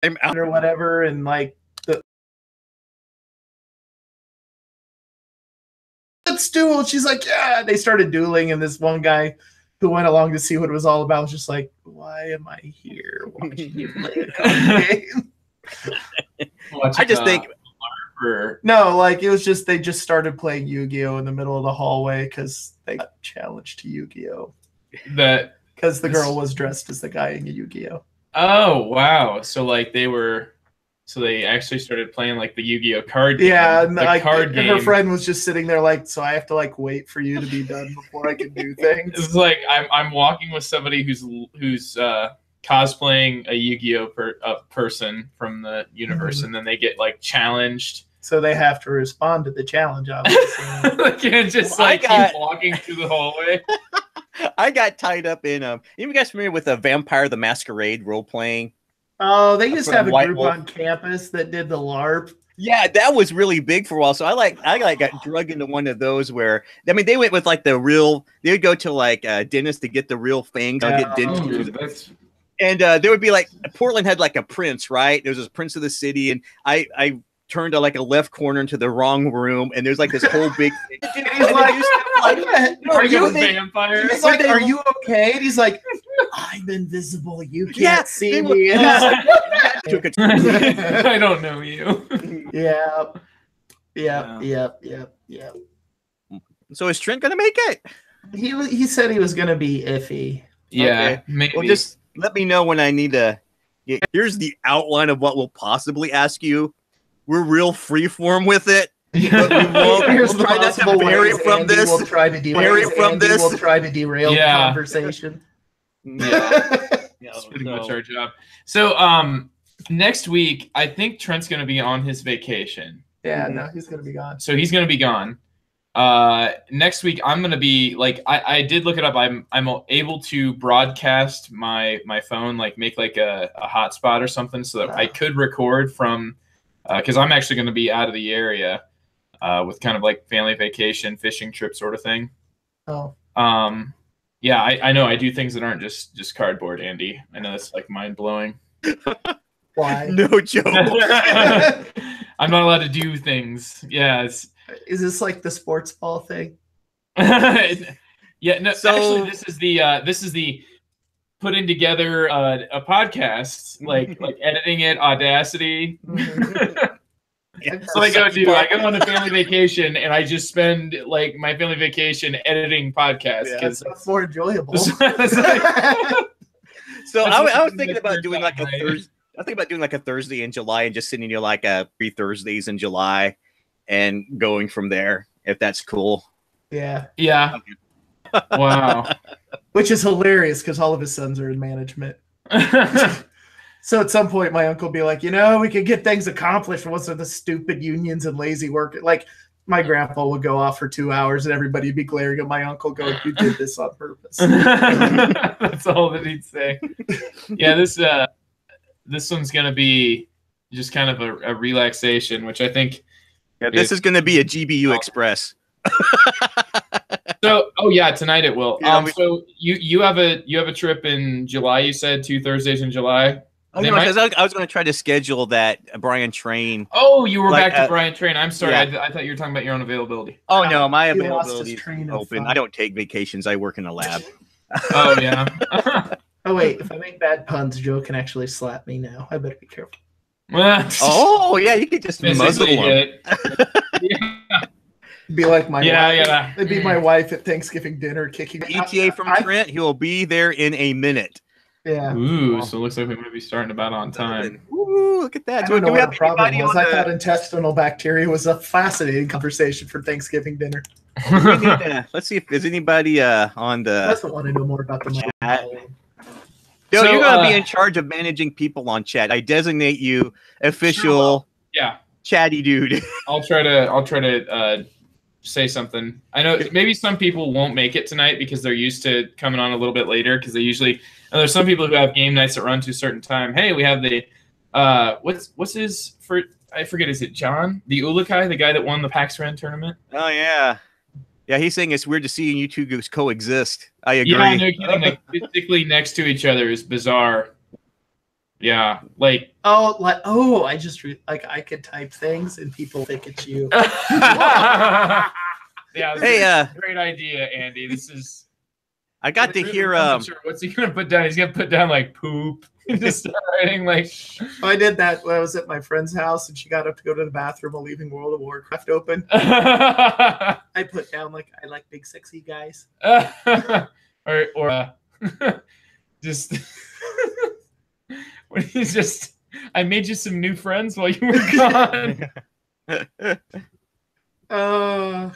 I'm out or whatever, and like let's duel. She's like, yeah. They started dueling, and this one guy who went along to see what it was all about was just like, why am I here watching you play a card game? I just think no, like it was just they just started playing Yu-Gi-Oh in the middle of the hallway because they got challenged to Yu-Gi-Oh. That because the girl was dressed as the guy in Yu-Gi-Oh. Oh wow! So like they actually started playing like the Yu-Gi-Oh card game. Yeah, the like, card game. Her friend was just sitting there like, so I have to like wait for you to be done before I can do things. It's like I'm walking with somebody who's cosplaying a Yu-Gi-Oh person from the universe, and then they get like challenged. So they have to respond to the challenge, obviously. They can't just keep walking through the hallway. I got tied up in you guys familiar with a Vampire the Masquerade role playing? Oh, they used to have a group on campus that did the LARP. Yeah, that was really big for a while. So I got drug into one of those where they went with like they would go to like dentist to get the real fangs. Get dentist. And there would be like Portland had like a prince, right? There was this prince of the city, and I turned to like a left corner into the wrong room, and there's like this whole big thing. He's like, are you a vampire? He's like, are you okay? And he's like, I'm invisible. You can't see me. I don't know you. Yep. So is Trent gonna make it? He said he was gonna be iffy. Yeah, okay. maybe. Well, just let me know when I need to. Here's the outline of what we'll possibly ask you. We're real freeform with it. But we won't. Here's We'll try not to vary from this. We'll try to derail the conversation. Yeah, that's pretty much our job. So, next week, I think Trent's going to be on his vacation. Yeah, no, he's going to be gone. So he's going to be gone. Next week, I'm going to be like, I did look it up. I'm able to broadcast my phone, like make like a hotspot or something, so that I could record from. Because I'm actually going to be out of the area with kind of like family vacation, fishing trip sort of thing. Oh. Yeah, I know I do things that aren't just cardboard, Andy. I know that's like mind blowing. Why? No joke. I'm not allowed to do things. Yeah. Is this like the sports ball thing? Yeah. No. So, actually, this is the putting together a podcast, like editing it, Audacity. So I go on a family vacation, and I just spend like my family vacation editing podcasts because it's more enjoyable. So I was thinking about doing like a Thursday. I think about doing like a Thursday in July and just sending you like 3 Thursdays in July and going from there, if that's cool. Yeah. Yeah. Okay. Wow. Which is hilarious because all of his sons are in management. So at some point, my uncle will be like, we could get things accomplished. What's with the stupid unions and lazy work? Like my grandpa would go off for 2 hours and everybody would be glaring at my uncle going, you did this on purpose. That's all that he'd say. Yeah, this one's going to be just kind of a relaxation, which I think. Yeah, this is going to be a GBU Express. So, tonight it will. So you have a trip in July. You said 2 Thursdays in July. Oh, no, because I was going to try to schedule that Brian Train. Oh, you were back to Brian Train. I'm sorry. Yeah. I thought you were talking about your own availability. Oh no, my availability is open. I don't take vacations. I work in a lab. Oh yeah. Oh wait, if I make bad puns, Joe can actually slap me now. I better be careful. Oh yeah, you could just muzzle him. Yeah. Be like my wife. Yeah. It'd be my wife at Thanksgiving dinner kicking ETA from Trent. He will be there in a minute. Yeah. Ooh, so it looks like we might be starting about on time. Ooh, look at that. I don't know what the problem was. I thought intestinal bacteria was a fascinating conversation for Thanksgiving dinner. Let's see if there's anybody on the. I doesn't want to know more about the chat. Yo, you're going to be in charge of managing people on chat. I designate you official. Yeah. Chatty dude. I'll try to say something. I know maybe some people won't make it tonight because they're used to coming on a little bit later because they usually. There's some people who have game nights that run to a certain time. Hey, we have the what's his for? I forget. Is it John the Ulukai, the guy that won the PAX Ren tournament? Oh yeah. Yeah, he's saying it's weird to see you two coexist. I agree. Yeah, no kidding. Like physically next to each other is bizarre. Yeah, like I just I could type things and people think it's you. yeah. Hey, great idea, Andy. This is. I got to hear. Sure, what's he gonna put down? He's gonna put down like poop and just start writing like. I did that when I was at my friend's house and she got up to go to the bathroom while leaving World of Warcraft open. I put down like I like big sexy guys. or just when he's just. I made you some new friends while you were gone. I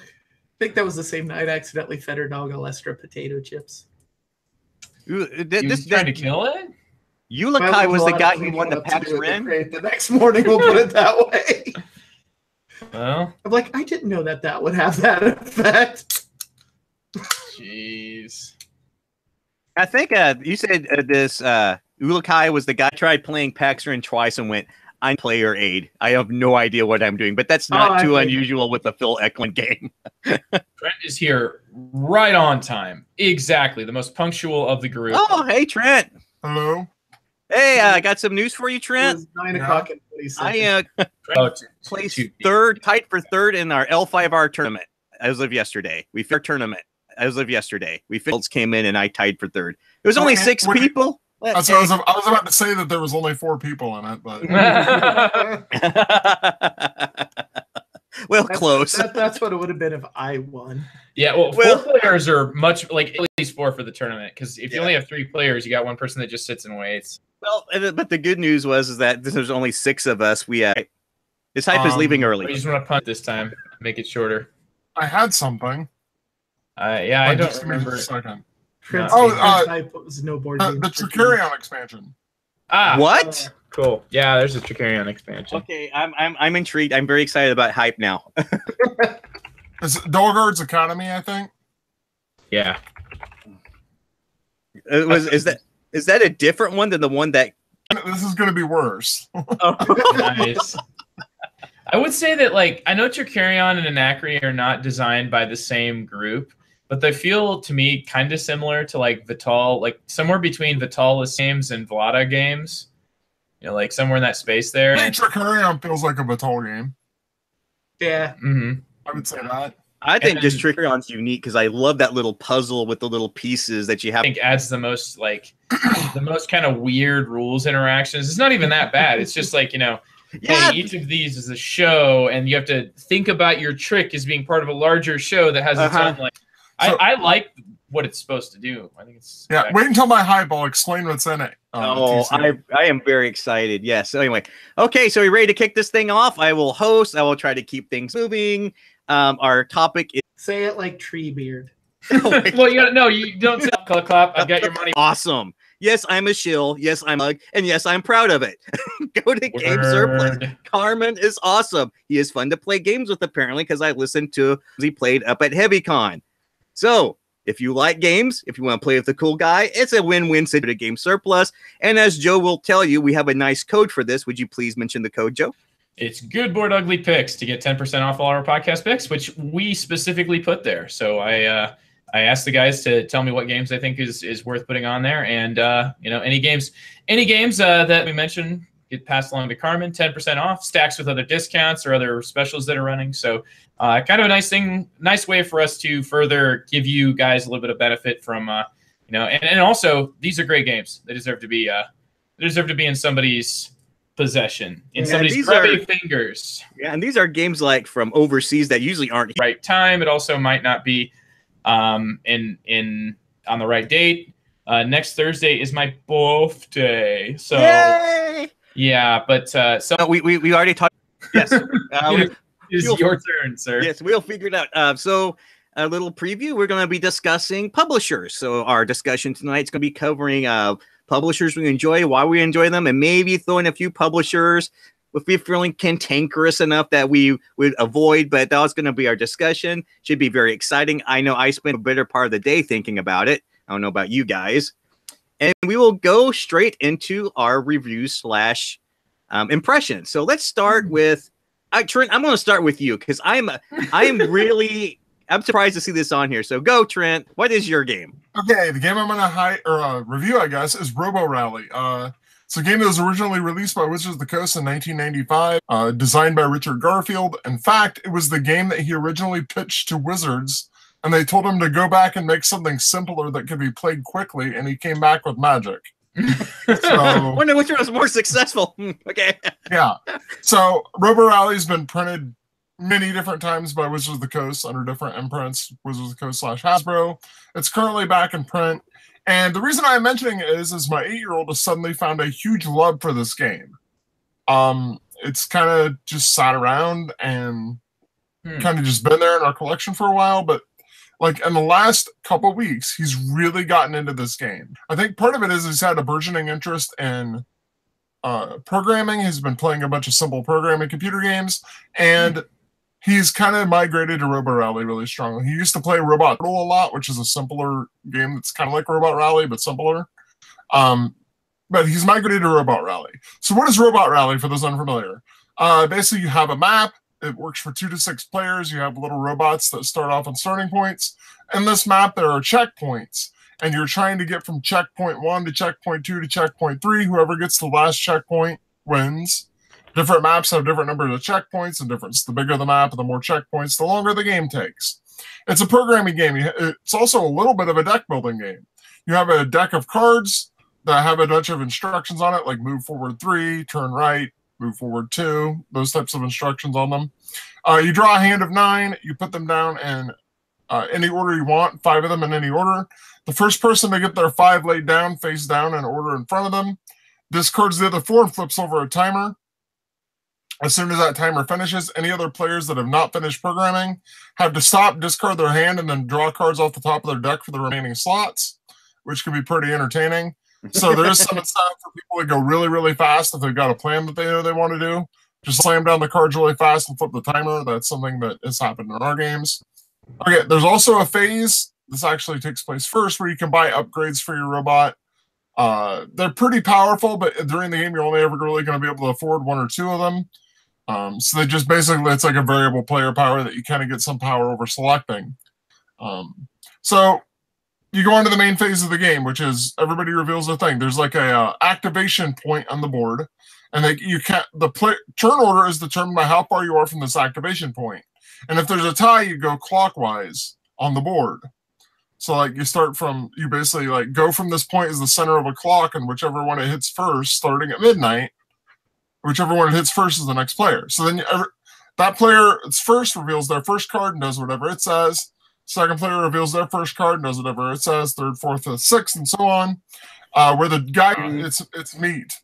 think that was the same night I accidentally fed her dog Alestra potato chips. This trying to kill it? Ulikai was the guy who won the PAX Ren. The next morning, we'll put it that way. Well, I'm like, I didn't know that would have that effect. Jeez. I think you said this Ulikai was the guy who tried playing PAX Ren twice and went, I'm player aid. I have no idea what I'm doing, but that's not too unusual with the Phil Eklund game. Trent is here right on time. Exactly. The most punctual of the group. Oh, hey, Trent. Hello. Hey, I got some news for you, It Trent. was 9 o'clock and 20 seconds. I placed third, tight for third in our L5R tournament as of yesterday. We finished tournament as of yesterday. Came in and I tied for third. It was only 6 people. I was about to say that there was only 4 people in it, but well, close. That's what it would have been if I won. Yeah, well, 4 players are much like at least 4 for the tournament because if you only have 3 players, you got 1 person that just sits and waits. Well, but the good news is that there's only 6 of us. This hype is leaving early. You just want to punt this time, make it shorter. I had something. Yeah, I don't remember. Type was no board game. The Tricarion expansion. What? Cool. Yeah, there's a Tricarion expansion. Okay, I'm intrigued. I'm very excited about hype now. It's Dogard's Academy, I think. Yeah. Is that a different one than the one that? This is going to be worse. Nice. I would say that I know Tricarion and Anacri are not designed by the same group, but they feel to me kind of similar to Vital, somewhere between Vitalis games and Vlada games. You know, somewhere in that space there. I think Tricarion feels like a Vital game. Yeah. Mm-hmm. I would say that. I think just Tricarion's unique because I love that little puzzle with the little pieces that you have. I think adds the most the most kind of weird rules interactions. It's not even that bad. It's just hey, each of these is a show, and you have to think about your trick as being part of a larger show that has its own I like what it's supposed to do. I think it's wait until my hype. I'll explain what's in it. I am very excited. Yes. So anyway, okay. So we ready to kick this thing off? I will host. I will try to keep things moving. Our topic is say it like Treebeard. Well, you don't say clap. I've got your money. Awesome. Yes, I'm a shill. Yes, I'm a, and yes, I'm proud of it. Go to Game Surplus. Carmen is awesome. He is fun to play games with apparently because I listened to he played up at HeavyCon. So if you like games, if you want to play with the cool guy, it's a win-win situation at Game Surplus. And as Joe will tell you, we have a nice code for this. Would you please mention the code, Joe? It's Good Board Ugly Picks to get 10% off all our podcast picks, which we specifically put there. So I asked the guys to tell me what games I think is worth putting on there, and any games that we mentioned get passed along to Carmen, 10% off, stacks with other discounts or other specials that are running. So kind of a nice way for us to further give you guys a little bit of benefit from and also these are great games. They deserve to be in somebody's possession, in somebody's grubby fingers. Yeah, and these are games from overseas that usually aren't right time. It also might not be on the right date. Next Thursday is my birthday, so yay! Yeah, but so we already talked. Yes, it's your turn, sir. Yes, we'll figure it out. So a little preview. We're going to be discussing publishers. So our discussion tonight is going to be covering publishers we enjoy, why we enjoy them, and maybe throwing a few publishers if we're feeling cantankerous enough that we would avoid. But that's going to be our discussion. Should be very exciting. I know I spent a better part of the day thinking about it. I don't know about you guys. And we will go straight into our reviews / impressions. So let's start with Trent. I'm going to start with you because I'm surprised to see this on here. So go, Trent. What is your game? Okay, the game I'm going to review, I guess, is RoboRally. It's It's a game that was originally released by Wizards of the Coast in 1995, designed by Richard Garfield. In fact, it was the game that he originally pitched to Wizards, and they told him to go back and make something simpler that could be played quickly, and he came back with Magic. I wonder which one was more successful. Okay. Yeah. So RoboRally's been printed many different times by Wizards of the Coast under different imprints, Wizards of the Coast / Hasbro. It's currently back in print. And the reason I'm mentioning it is my 8-year-old has suddenly found a huge love for this game. It's kind of just sat around and kind of just been there in our collection for a while, but like in the last couple of weeks, he's really gotten into this game. I think part of it is he's had a burgeoning interest in programming. He's been playing a bunch of simple programming computer games, and he's kind of migrated to RoboRally really strongly. He used to play Robot Battle a lot, which is a simpler game that's kind of like Robot Rally, but simpler. But he's migrated to Robot Rally. So what is Robot Rally, for those unfamiliar? Basically, you have a map. It works for 2 to 6 players. You have little robots that start off on starting points. In this map, there are checkpoints, and you're trying to get from checkpoint 1 to checkpoint 2 to checkpoint 3. Whoever gets the last checkpoint wins. Different maps have different numbers of checkpoints and difference. The bigger the map, the more checkpoints, the longer the game takes. It's a programming game. It's also a little bit of a deck building game. You have a deck of cards that have a bunch of instructions on it, like move forward 3, turn right, move forward 2, those types of instructions on them. You draw a hand of 9. You put them down in any order you want, 5 of them in any order. The first person to get their 5 laid down, face down in order in front of them, discards the other 4 and flips over a timer. As soon as that timer finishes, any other players that have not finished programming have to stop, discard their hand, and then draw cards off the top of their deck for the remaining slots, which can be pretty entertaining. So there is some incentive for people to go really, really fast if they've got a plan that they know they want to do. Just slam down the cards really fast and flip the timer. That's something that has happened in our games. Okay, there's also a phase. This actually takes place first where you can buy upgrades for your robot. They're pretty powerful, but during the game, you're only ever really going to be able to afford 1 or 2 of them. So they just basically, it's like a variable player power that you kind of get some power over selecting. So you go on to the main phase of the game, which is everybody reveals their thing. There's like a activation point on the board, and the turn order is determined by how far you are from this activation point. And if there's a tie, you go clockwise on the board. So like you basically like go from this point as the center of a clock, and whichever one it hits first, starting at midnight, whichever one it hits first is the next player. So then that player first reveals their first card and does whatever it says. Second player reveals their first card and does whatever it says. Third, fourth, fifth, sixth, and so on. Where the guy, it's meat.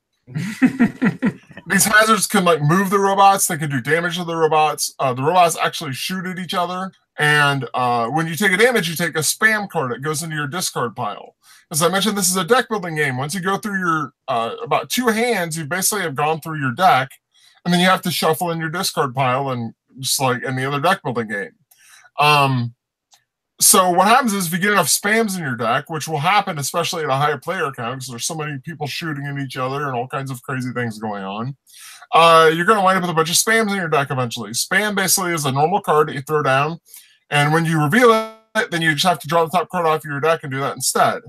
These hazards can like move the robots. They can do damage to the robots. The robots actually shoot at each other. And when you take a damage, you take a spam card. It goes into your discard pile. As I mentioned, this is a deck building game. Once you go through your about 2 hands, you basically have gone through your deck, and then you have to shuffle in your discard pile, and just like any other deck building game. So what happens is if you get enough spams in your deck, which will happen especially at a higher player count because there's so many people shooting at each other and all kinds of crazy things going on, you're going to wind up with a bunch of spams in your deck eventually. Spam basically is a normal card that you throw down, and when you reveal it, then you just have to draw the top card off your deck and do that instead.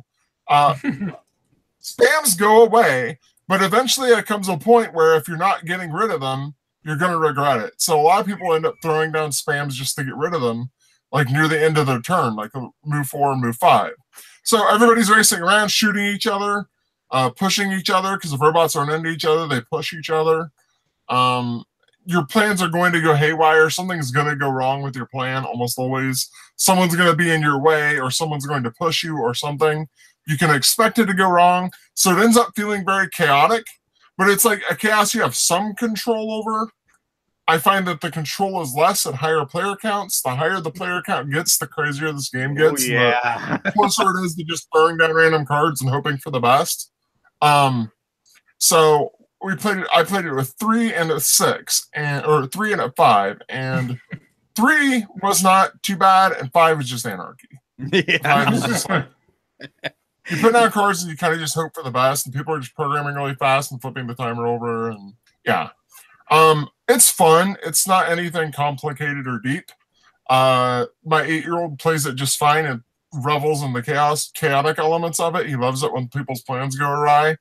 Spams go away, but eventually it comes to a point where if you're not getting rid of them, you're going to regret it. So a lot of people end up throwing down spams just to get rid of them, like near the end of their turn, like move 4 and move 5. So everybody's racing around, shooting each other, pushing each other, because if robots aren't into each other, they push each other. Your plans are going to go haywire. Something's going to go wrong with your plan almost always. Someone's going to be in your way, or someone's going to push you or something. You can expect it to go wrong. So it ends up feeling very chaotic, but it's like a chaos you have some control over. I find that the control is less at higher player counts. The higher the player count gets, the crazier this game gets. Oh, yeah. The closer it is to just throwing down random cards and hoping for the best. So I played it with 3 and a 6, or 3 and a 5, and 3 was not too bad, and 5 was just anarchy. Yeah. 5 is just like, you put down cards and you kind of just hope for the best, and people are just programming really fast and flipping the timer over, and yeah. It's fun. It's not anything complicated or deep. My 8-year-old plays it just fine and revels in the chaotic elements of it. He loves it when people's plans go awry.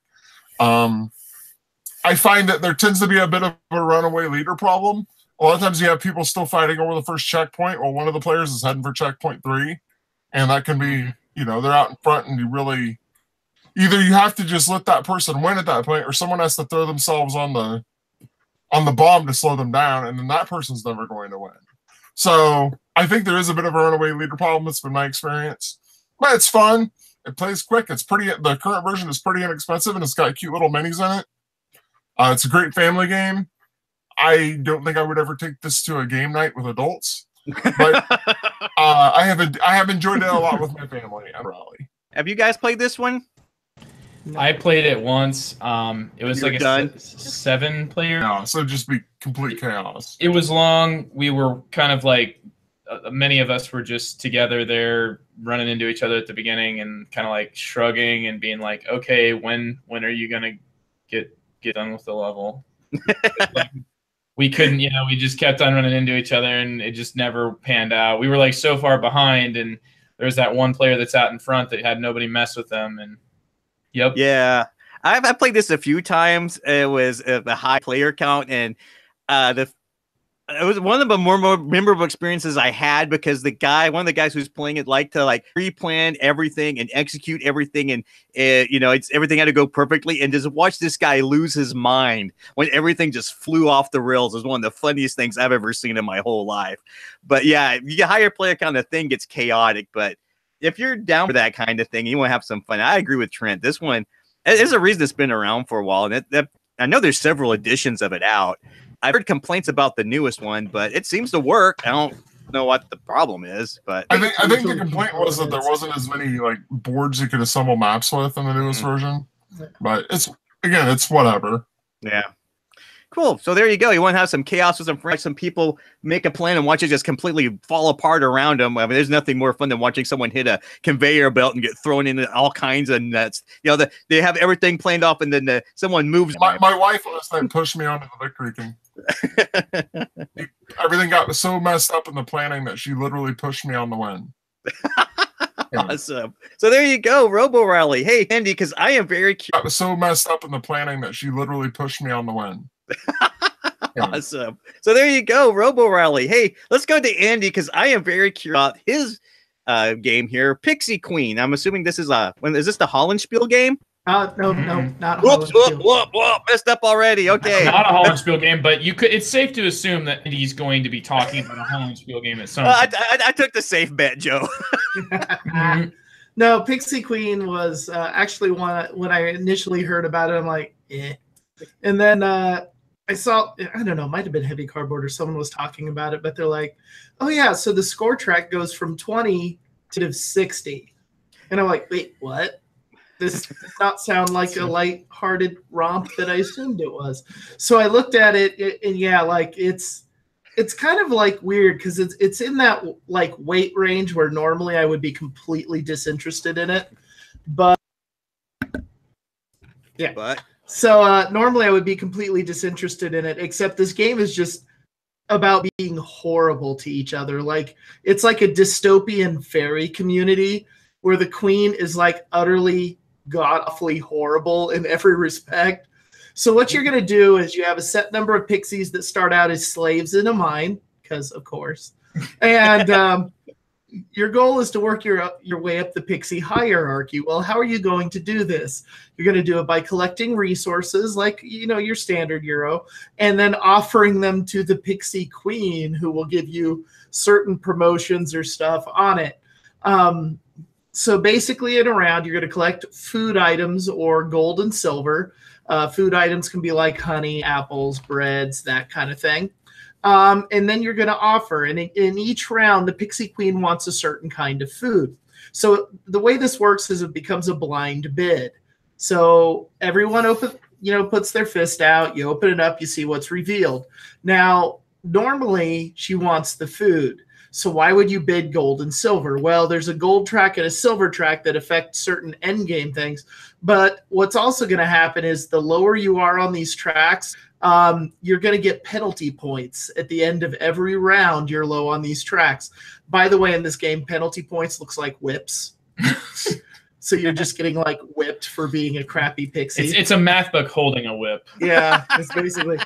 I find that there tends to be a bit of a runaway leader problem. A lot of times you have people still fighting over the first checkpoint while one of the players is heading for checkpoint 3. And that can be, you know, they're out in front and you really, either you have to just let that person win at that point or someone has to throw themselves on the bomb to slow them down, and then that person's never going to win. So I think there is a bit of a runaway leader problem. That's been my experience. But it's fun. It plays quick. It's pretty. The current version is pretty inexpensive, and it's got cute little minis in it. It's a great family game. I don't think I would ever take this to a game night with adults, but I have enjoyed it a lot with my family at Rally. Have you guys played this one? I played it once. It was You're like done? a 7-player. No, so just be complete chaos. It was long. We were kind of like, many of us were just together there, running into each other at the beginning and kind of like shrugging and being like, okay, when are you gonna get done with the level? Like, we couldn't, you know, we just kept on running into each other and it just never panned out. We were like so far behind, and there's that one player that's out in front that had nobody mess with them. And yep. Yeah, I've played this a few times. It was a high player count, and it was one of the more memorable experiences I had because one of the guys who's playing it liked to like pre-plan everything and execute everything, and you know, everything had to go perfectly. And just watch this guy lose his mind when everything just flew off the rails is one of the funniest things I've ever seen in my whole life. But yeah, you get higher player count, the thing gets chaotic. But if you're down for that kind of thing, you want to have some fun. I agree with Trent. This one, there's a reason it's been around for a while, and I know there's several editions of it out. I've heard complaints about the newest one, but it seems to work. I don't know what the problem is, but I think the complaint was that there wasn't as many like boards you could assemble maps with in the newest version. But it's whatever. Yeah. Cool. So there you go. You want to have some chaos with some friends, some people make a plan and watch it just completely fall apart around them. I mean, there's nothing more fun than watching someone hit a conveyor belt and get thrown into all kinds of nuts. You know, they have everything planned off, and then someone moves. My wife last night pushed me onto the victory king. Everything got so messed up in the planning that she literally pushed me on the win. Awesome. So there you go, RoboRally. Hey, Andy, because I am very curious. Got so messed up in the planning that she literally pushed me on the win. Awesome. So there you go, RoboRally. Hey, let's go to Andy because I am very curious about his game here, Pixie Queen. I'm assuming this is is this the Hollandspiel game? No, not Whoop, messed up already. Okay. Not a Hollandspiel game, but it's safe to assume that he's going to be talking about a Hollandspiel game at some point. I took the safe bet, Joe. No, Pixie Queen was actually one when I initially heard about it, I'm like, eh. And then I saw, I don't know, it might have been Heavy Cardboard or someone was talking about it, but they're like, oh yeah, so the score track goes from 20 to 60. And I'm like, wait, what? This does not sound like a light-hearted romp that I assumed it was. So I looked at it, and yeah, like it's kind of like weird because it's in that like weight range where normally I would be completely disinterested in it, but yeah. So normally I would be completely disinterested in it, except this game is just about being horrible to each other. Like it's like a dystopian fairy community where the queen is like utterly god-awfully horrible in every respect. So what you're going to do is you have a set number of pixies that start out as slaves in a mine, because of course, and your goal is to work your way up the pixie hierarchy. Well, how are you going to do this? You're going to do it by collecting resources like, you know, your standard Euro, and then offering them to the Pixie Queen, who will give you certain promotions or stuff on it. So basically in a round, you're going to collect food items or gold and silver. Food items can be like honey, apples, breads, that kind of thing. And then you're going to offer. And in each round, the Pixie Queen wants a certain kind of food. So the way this works is it becomes a blind bid. So everyone puts their fist out. You open it up. You see what's revealed. Now, normally she wants the food. So why would you bid gold and silver? Well, there's a gold track and a silver track that affect certain end game things. But what's also going to happen is the lower you are on these tracks, you're going to get penalty points at the end of every round you're low on these tracks. By the way, in this game, penalty points looks like whips. So you're just getting like whipped for being a crappy pixie. It's a math book holding a whip. Yeah, it's basically.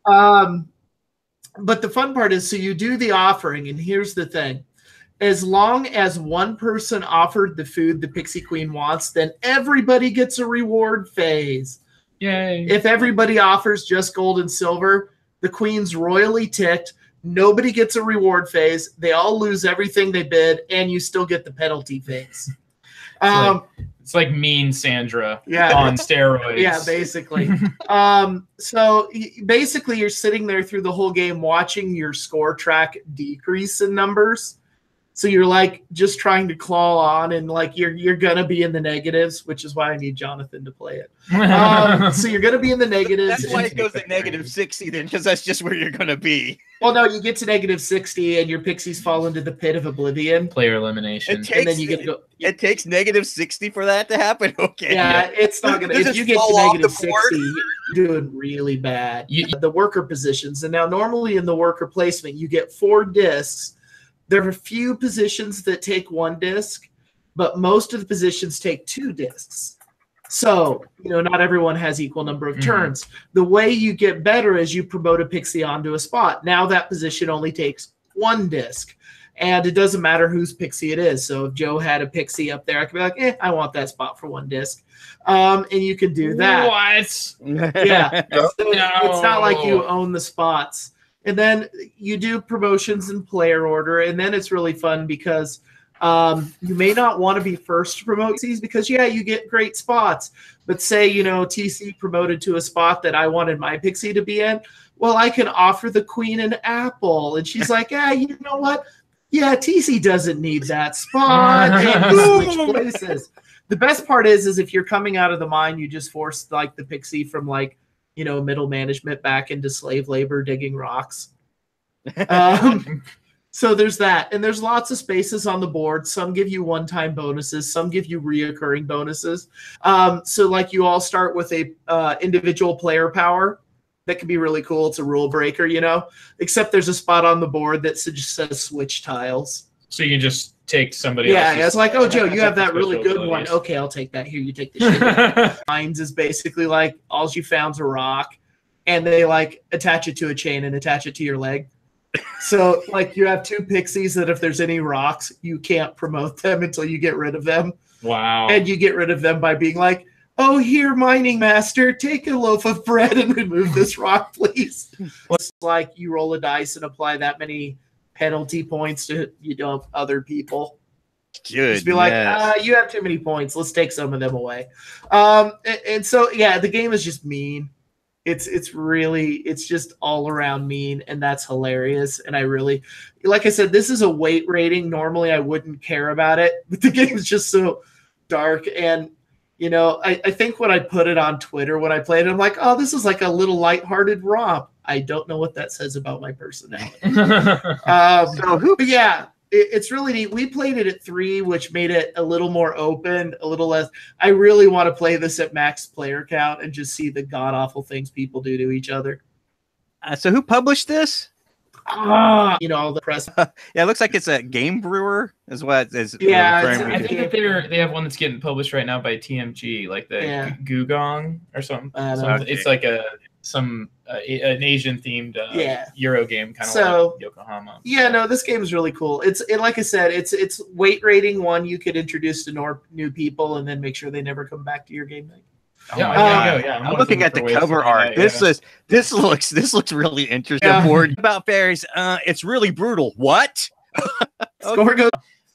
But the fun part is, so you do the offering, and here's the thing. As long as one person offered the food the Pixie Queen wants, then everybody gets a reward phase. Yay. If everybody offers just gold and silver, the Queen's royally ticked. Nobody gets a reward phase. They all lose everything they bid, and you still get the penalty phase. It's like mean Sandra on steroids. Yeah, basically. So basically, you're sitting there through the whole game watching your score track decrease in numbers. So you're like just trying to claw on, and like you're gonna be in the negatives, which is why I need Jonathan to play it. So you're gonna be in the negatives. That's why it goes to -60 then, because that's just where you're gonna be. Well, no, you get to -60, and your pixies fall into the pit of oblivion. Player elimination. And then you get to go. It takes -60 for that to happen. Okay. Yeah, it's not gonna. If you get to -60, you're doing really bad. The worker positions, and now normally in the worker placement, you get 4 discs. There are a few positions that take 1 disc, but most of the positions take 2 discs. So, not everyone has equal number of turns. The way you get better is you promote a pixie onto a spot. Now that position only takes 1 disc. And it doesn't matter whose pixie it is. So if Joe had a pixie up there, I could be like, I want that spot for 1 disc. And you can do that. What? Yeah. So it's not like you own the spots. And then you do promotions in player order, and then it's really fun because you may not want to be first to promote these because, you get great spots. But say, TC promoted to a spot that I wanted my pixie to be in. Well, I can offer the Queen an apple. And she's like, you know what? Yeah, TC doesn't need that spot. And switch places. The best part is if you're coming out of the mine, you just force like the pixie from like, middle management back into slave labor digging rocks. So there's that. And there's lots of spaces on the board. Some give you one-time bonuses. Some give you reoccurring bonuses. So like you all start with a individual player power. That can be really cool. It's a rule breaker, except there's a spot on the board that just says switch tiles. So you can just take somebody else. Yeah, it's like, oh, Joe, you have that really good one. Okay, I'll take that. Here, you take the shit. Mines is basically like all you found's a rock, and they like attach it to a chain and attach it to your leg. So like you have 2 pixies that if there's any rocks, you can't promote them until you get rid of them. Wow. And you get rid of them by being like, oh, here, mining master, take a loaf of bread and remove this rock, please. It's like you roll a dice and apply that many penalty points to other people. Good. Just be like, you have too many points. Let's take some of them away. And so the game is just mean. It's just all around mean, and that's hilarious. And I really, like I said, this is a weight rating. Normally I wouldn't care about it, but the game is just so dark. And I think when I put it on Twitter when I played it, I'm like, oh, this is like a little lighthearted romp. I don't know what that says about my personality. But yeah, it's really neat. We played it at 3, which made it a little more open, a little less. I really want to play this at max player count and just see the god-awful things people do to each other. So who published this? All the press. It looks like it's a Game Brewer is what is. Yeah, I think that they have one that's getting published right now by TMG, like the Gugong or something. It's like an Asian themed Euro game, kind of like Yokohama. Yeah, no, this game is really cool. Like I said, it's weight rating 1 you could introduce to new people and then make sure they never come back to your game night. I'm looking at the cover art. This looks really interesting. Yeah. Board about fairies. It's really brutal. What? Score goes.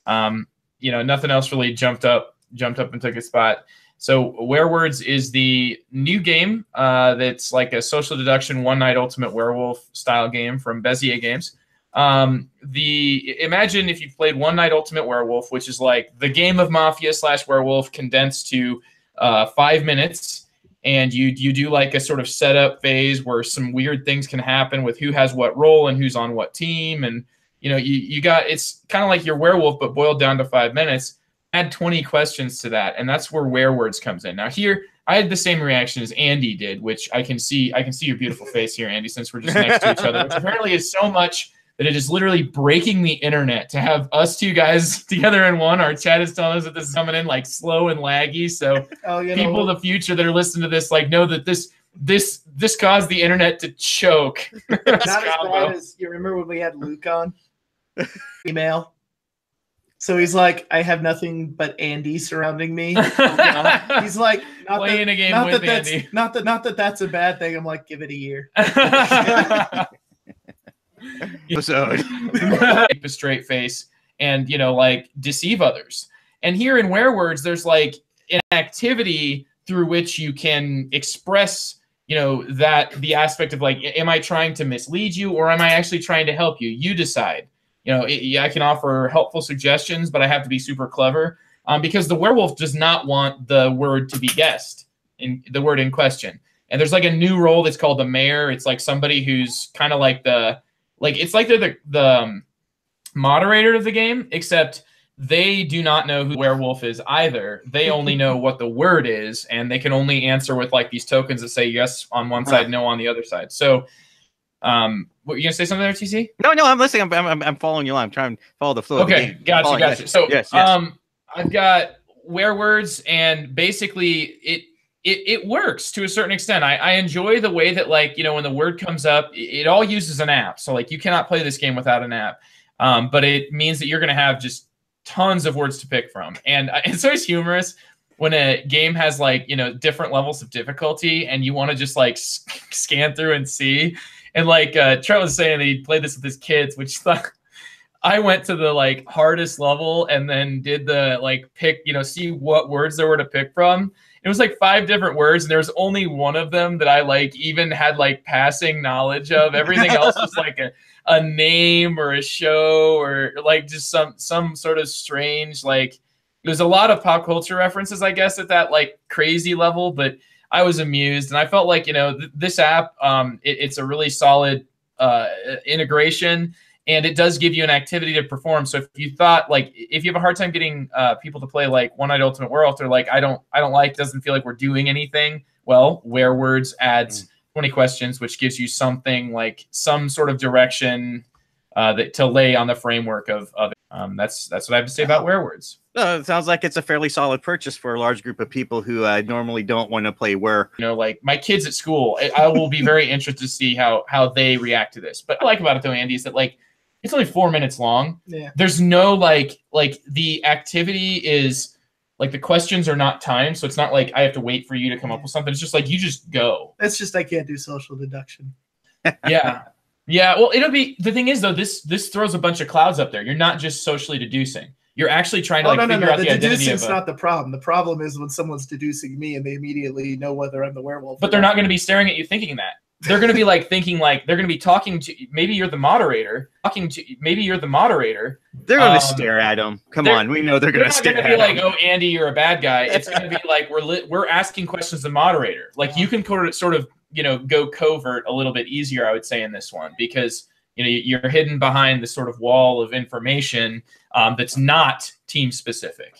Nothing else really jumped up and took a spot. So Werewords is the new game that's like a social deduction one-night ultimate werewolf style game from Bezier Games. Imagine if you played One Night Ultimate Werewolf, which is like the game of Mafia / werewolf condensed to 5 minutes, and you do like a sort of setup phase where some weird things can happen with who has what role and who's on what team, and you got, it's kind of like your werewolf but boiled down to 5 minutes. Add 20 questions to that, and that's where Werewords comes in. Now here, I had the same reaction as Andy did, which I can see your beautiful face here, Andy, since we're just next to each other, which apparently is so much that it is literally breaking the internet to have us two guys together in one. Our chat is telling us that this is coming in like slow and laggy. So people in the future that are listening to this like know that this caused the internet to choke. Not as bad as you remember when we had Luke on email. So he's like, I have nothing but Andy surrounding me. He's like, playing a game with Andy. Not that that's a bad thing. I'm like, give it a year. Keep a straight face and, you know, like deceive others. And here in Werewords, there's like an activity through which you can express, you know, that the aspect of like, am I trying to mislead you or am I actually trying to help you? You decide. You know, I can offer helpful suggestions, but I have to be super clever because the werewolf does not want the word to be guessed, in the word in question. And there's like a new role that's called the mayor. It's like somebody who's kind of like it's like they're the moderator of the game, except they do not know who the werewolf is either. They only know what the word is, and they can only answer with like these tokens that say yes on one side, no on the other side. So, what, you gonna say something there, TC? No, I'm listening. I'm following you along. I'm trying to follow the flow. Okay, of the game. gotcha. So, yes. I've got Werewords, and basically it works to a certain extent. I enjoy the way that, like, you know, when the word comes up, it all uses an app. So like you cannot play this game without an app. But it means that you're going to have just tons of words to pick from. And it's always humorous when a game has like, you know, different levels of difficulty and you want to just like scan through and see. And like Trent was saying that he played this with his kids, which I went to the like hardest level and then did the like pick, you know, see what words there were to pick from. It was like 5 different words, and there was only one of them that I like even had like passing knowledge of. Everything else was like a name or a show or like just some sort of strange, like there's a lot of pop culture references, I guess, at that like crazy level, but I was amused and I felt like, you know, this app, it's a really solid integration. And it does give you an activity to perform. So if you thought, like, if you have a hard time getting people to play like One-Eyed Ultimate Werewolf, they're like, I don't like, doesn't feel like we're doing anything. Well, Werewords adds 20 questions, which gives you something like some sort of direction that to lay on the framework of it. That's what I have to say about Werewords. It sounds like it's a fairly solid purchase for a large group of people who normally don't want to play Were. You know, like my kids at school, I will be very interested to see how they react to this. But what I like about it though, Andy, is that like, it's only 4 minutes long. Yeah. There's no like the activity is like the questions are not timed, so it's not like I have to wait for you to come up with something. It's just like you just go. It's just I can't do social deduction. Yeah. Well, it'll be the thing is though, this throws a bunch of clouds up there. You're not just socially deducing. You're actually trying to figure out the identity of deducing's not the problem. The problem is when someone's deducing me and they immediately know whether I'm the werewolf. But they're not going to be staring at you thinking that. They're going to be like thinking like they're going to be talking to maybe you're the moderator. They're going to stare at him. Come on, we know they're going to stare at him. They're not going to be like, "Oh, Andy, you're a bad guy." It's going to be like we're asking questions to the moderator. Like you can sort of you know go covert a little bit easier, I would say, in this one because you know you're hidden behind the sort of wall of information that's not team specific.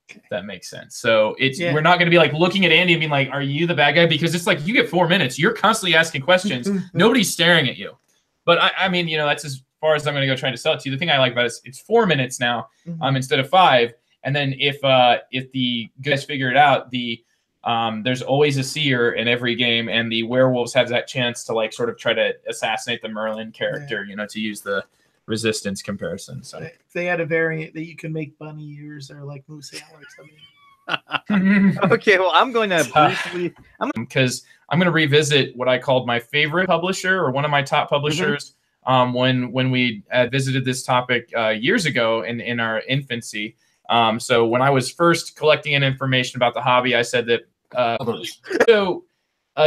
If that makes sense. So we're not going to be like looking at Andy and being like, are you the bad guy? Because it's like you get 4 minutes. You're constantly asking questions. Nobody's staring at you. But I mean, you know, that's as far as I'm going to go trying to sell it to you. The thing I like about it is it's 4 minutes now instead of 5. And then if the guys figure it out, there's always a seer in every game, and the werewolves have that chance to like sort of try to assassinate the Merlin character, you know, to use the resistance comparison. So if they had a variant that you can make bunny ears or like moose antlers. Okay, well, I'm going to briefly because I'm going to revisit what I called my favorite publisher or one of my top publishers when we visited this topic years ago in our infancy. So when I was first collecting in information about the hobby, I said that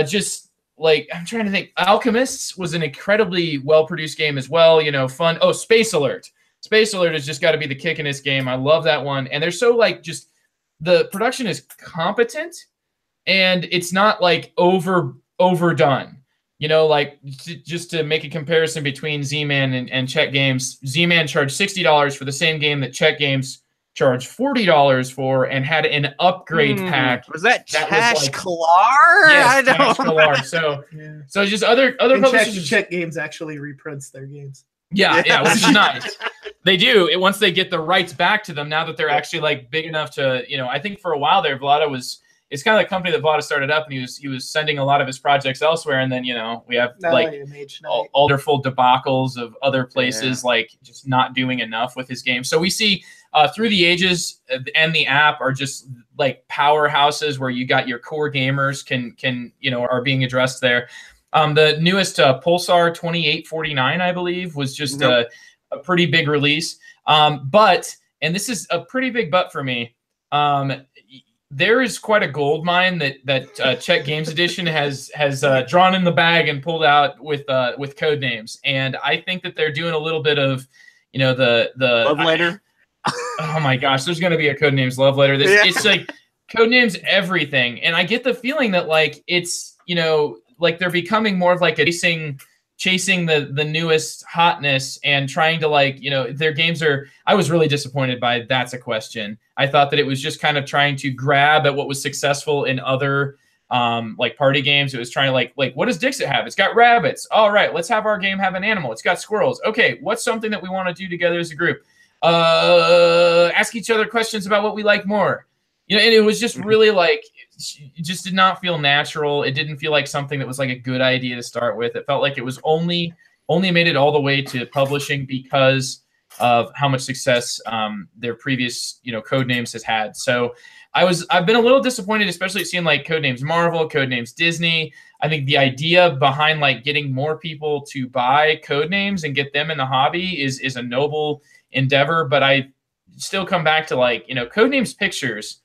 just like, I'm trying to think. Alchemists was an incredibly well-produced game as well. You know, fun. Oh, Space Alert. Space Alert has just got to be the kick in this game. I love that one. And they're so like just the production is competent and it's not like overdone. You know, like just to make a comparison between Z-Man and Czech Games, Z-Man charged $60 for the same game that Czech Games charged $40 for and had an upgrade pack. Was that Tash Kalar? Yes, I don't know. So just other publishers. Czech Games actually reprints their games. Yeah, which is nice. They do it once they get the rights back to them. Now that they're actually like big enough to, I think for a while there, Vlada was. It's kind of the company that Vlada started up, and he was sending a lot of his projects elsewhere. And then we have wonderful debacles of other places like just not doing enough with his game. So we see Through the Ages and the app are just like powerhouses where you got your core gamers can are being addressed there. The newest Pulsar 2849, I believe, was just a pretty big release. But, and this is a pretty big but for me, there is quite a gold mine that Czech Games Edition has drawn in the bag and pulled out with Codenames. And I think that they're doing a little bit of, the love letter. Oh my gosh, there's going to be a Codenames love letter. It's like Codenames everything. And I get the feeling that like it's, like they're becoming more of like a chasing the newest hotness and trying to like, their games are, I was really disappointed by That's a Question. I thought that it was just kind of trying to grab at what was successful in other like party games. It was trying to like, what does Dixit have? It's got rabbits. All right, let's have our game have an animal. It's got squirrels. Okay, what's something that we want to do together as a group? Ask each other questions about what we like more. And it was just really like, it just did not feel natural. It didn't feel like something that was like a good idea to start with. It felt like it was only made it all the way to publishing because of how much success their previous, Codenames has had. So I've been a little disappointed, especially seeing like Codenames Marvel, Codenames Disney. I think the idea behind like getting more people to buy Codenames and get them in the hobby is a noble endeavor. But I still come back to like, Codenames Pictures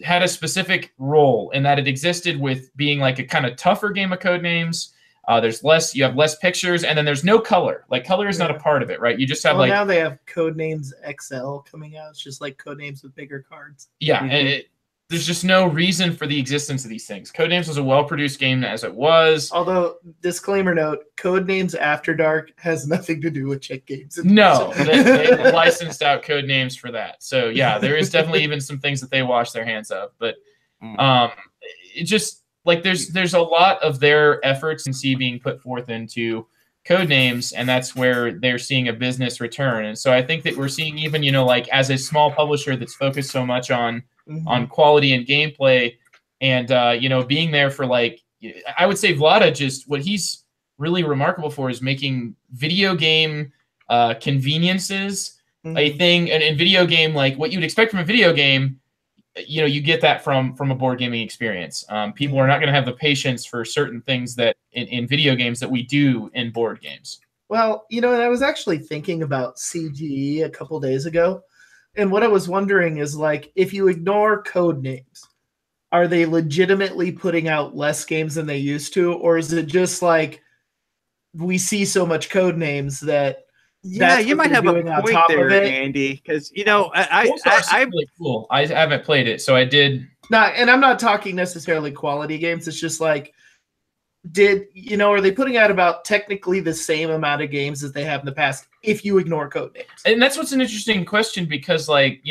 had a specific role in that it existed with being like a kind of tougher game of Codenames. You have less pictures, and then there's no color. Like color is not a part of it, right? You just have now they have Codenames XL coming out. It's just like Codenames with bigger cards. Yeah, and there's just no reason for the existence of these things. Codenames was a well-produced game as it was. Although, disclaimer note, Codenames After Dark has nothing to do with Czech Games. No, they licensed out Codenames for that. So, yeah, there is definitely even some things that they wash their hands of. But it just, like, there's a lot of their efforts and see being put forth into Codenames, and that's where they're seeing a business return. And so I think that we're seeing even, like, as a small publisher that's focused so much on quality and gameplay and, being there for like, I would say Vlada, just what he's really remarkable for is making video game conveniences a thing. And in video game, like what you'd expect from a video game, you get that from a board gaming experience. People are not going to have the patience for certain things that in video games that we do in board games. Well, and I was actually thinking about CGE a couple days ago. And what I was wondering is, like, if you ignore Codenames, are they legitimately putting out less games than they used to? Or is it just like we see so much Codenames that you might have a point there, Andy, because, I really cool. I haven't played it, so I did. And I'm not talking necessarily quality games. It's just like, are they putting out about technically the same amount of games as they have in the past if you ignore Codenames? And that's what's an interesting question because, like,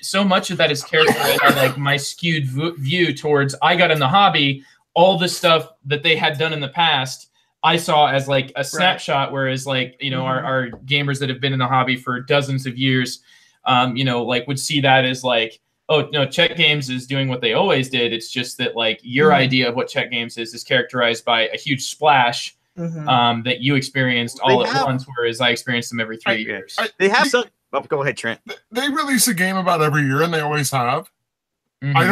so much of that is characterized by like my skewed view towards I got in the hobby, all the stuff that they had done in the past I saw as like a snapshot, whereas like, our gamers that have been in the hobby for dozens of years, like would see that as like, oh, no, Czech Games is doing what they always did. It's just that, like, your idea of what Czech Games is characterized by a huge splash that you experienced all at once, whereas I experienced them every 3 years. They have some. Oh, go ahead, Trent. They release a game about every year, and they always have. I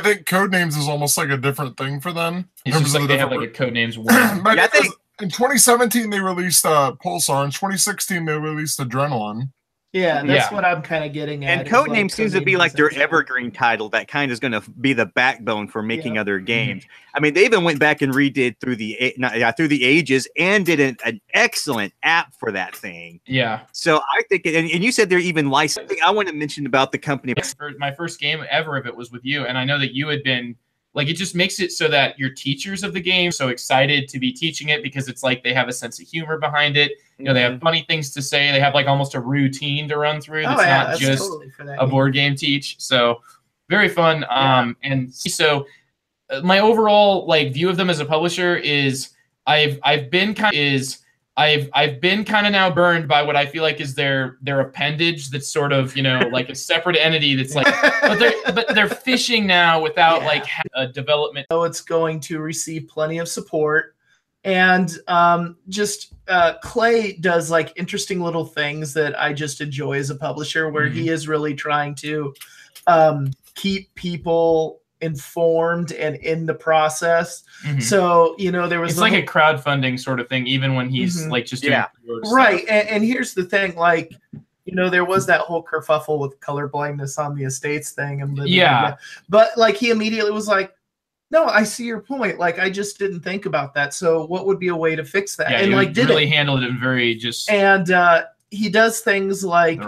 think Codenames is almost like a different thing for them. It's just like they have like a Codenames one. But I think in 2017 they released Pulsar. In 2016 they released Adrenaline. Yeah, that's what I'm kind of getting at. And Codenames seems to be like their evergreen title that kind of is going to be the backbone for making other games. I mean, they even went back and redid Through the Ages and did an excellent app for that thing. Yeah. So I think, and you said they're even licensing. I want to mention about the company. My first game ever of it was with you, and I know that you had been. Like, it just makes it so that your teachers of the game are so excited to be teaching it because it's like they have a sense of humor behind it. They have funny things to say. They have like almost a routine to run through. That's just totally a board game teach. So very fun. And so my overall like view of them as a publisher is I've been kind of I've been kind of now burned by what I feel like is their appendage that's sort of, you know, like a separate entity that's like, but they're fishing now without like a development. So it's going to receive plenty of support, and Clay does like interesting little things that I just enjoy as a publisher, where he is really trying to keep people informed and in the process. So, you know, there was like a crowdfunding sort of thing, even when he's like just doing right. And here's the thing, like, you know, there was that whole kerfuffle with color blindness on the estates thing, and but like he immediately was like, no, I see your point. Like, I just didn't think about that. So what would be a way to fix that? Yeah, and like did really handled it in very just he does things like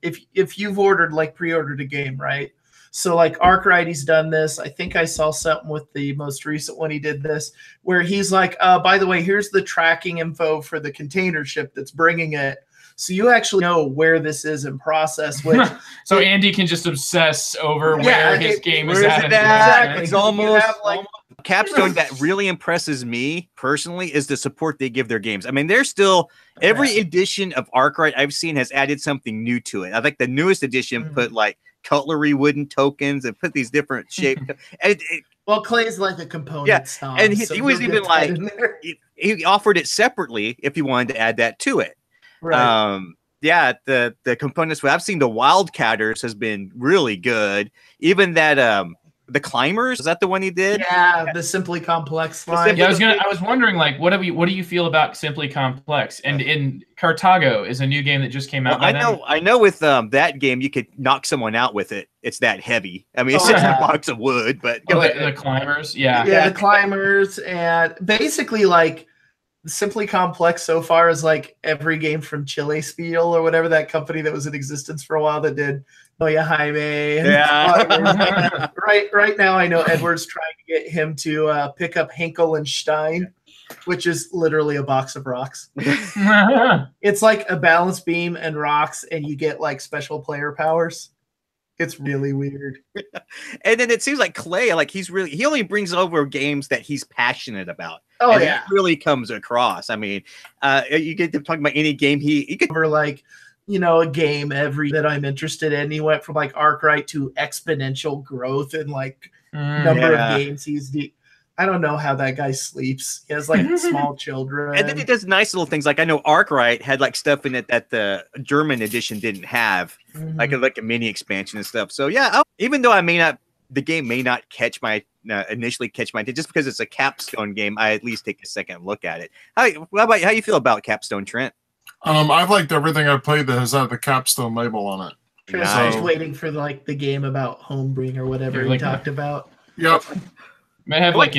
if you've ordered, like pre-ordered a game, right? So like Arkwright, he's done this. I think I saw something with the most recent one he did this, where he's like, by the way, here's the tracking info for the container ship that's bringing it. So you actually know where this is in process. Which so Andy can just obsess over where his game is at. Exactly. It's almost Capstone that really impresses me personally is the support they give their games. I mean, they're still every edition of Arkwright I've seen has added something new to it. I think the newest edition put like cutlery wooden tokens and put these different shapes. Well, Clay's like a component snob, and he was even like he offered it separately if you wanted to add that to it. Right. The components. I've seen the Wildcatters has been really good. Even that the Climbers, is that the one he did? Yeah, the Simply Complex line. Yeah, I was wondering, like, what do you feel about Simply Complex? And in Cartago is a new game that just came out. I know with that game you could knock someone out with it. It's that heavy. I mean, it's just a box of wood, but the Climbers, the Climbers, and basically like Simply Complex so far is like every game from Chile Spiel or whatever, that company that was in existence for a while that did Noya Jaime. Right now I know Edward's trying to get him to pick up Hinkle and Stein, which is literally a box of rocks. It's like a balance beam and rocks, and you get like special player powers. It's really weird. And then it seems like Clay, like he only brings over games that he's passionate about. Oh, and yeah. It really comes across. I mean, you get to talk about any game he could cover, like, you know, a game that I'm interested in. He went from like Arkwright to exponential growth and like number of games he's I don't know how that guy sleeps. He has like small children. And then he does nice little things. Like I know Arkwright had like stuff in it that the German edition didn't have, like a mini expansion and stuff. So yeah, even though the game may not initially catch my attention, just because it's a Capstone game, I at least take a second look at it. How you feel about Capstone, Trent? I've liked everything I've played that has had the Capstone label on it. I was waiting for like the game about Homebring or whatever he talked about. Yep. May have like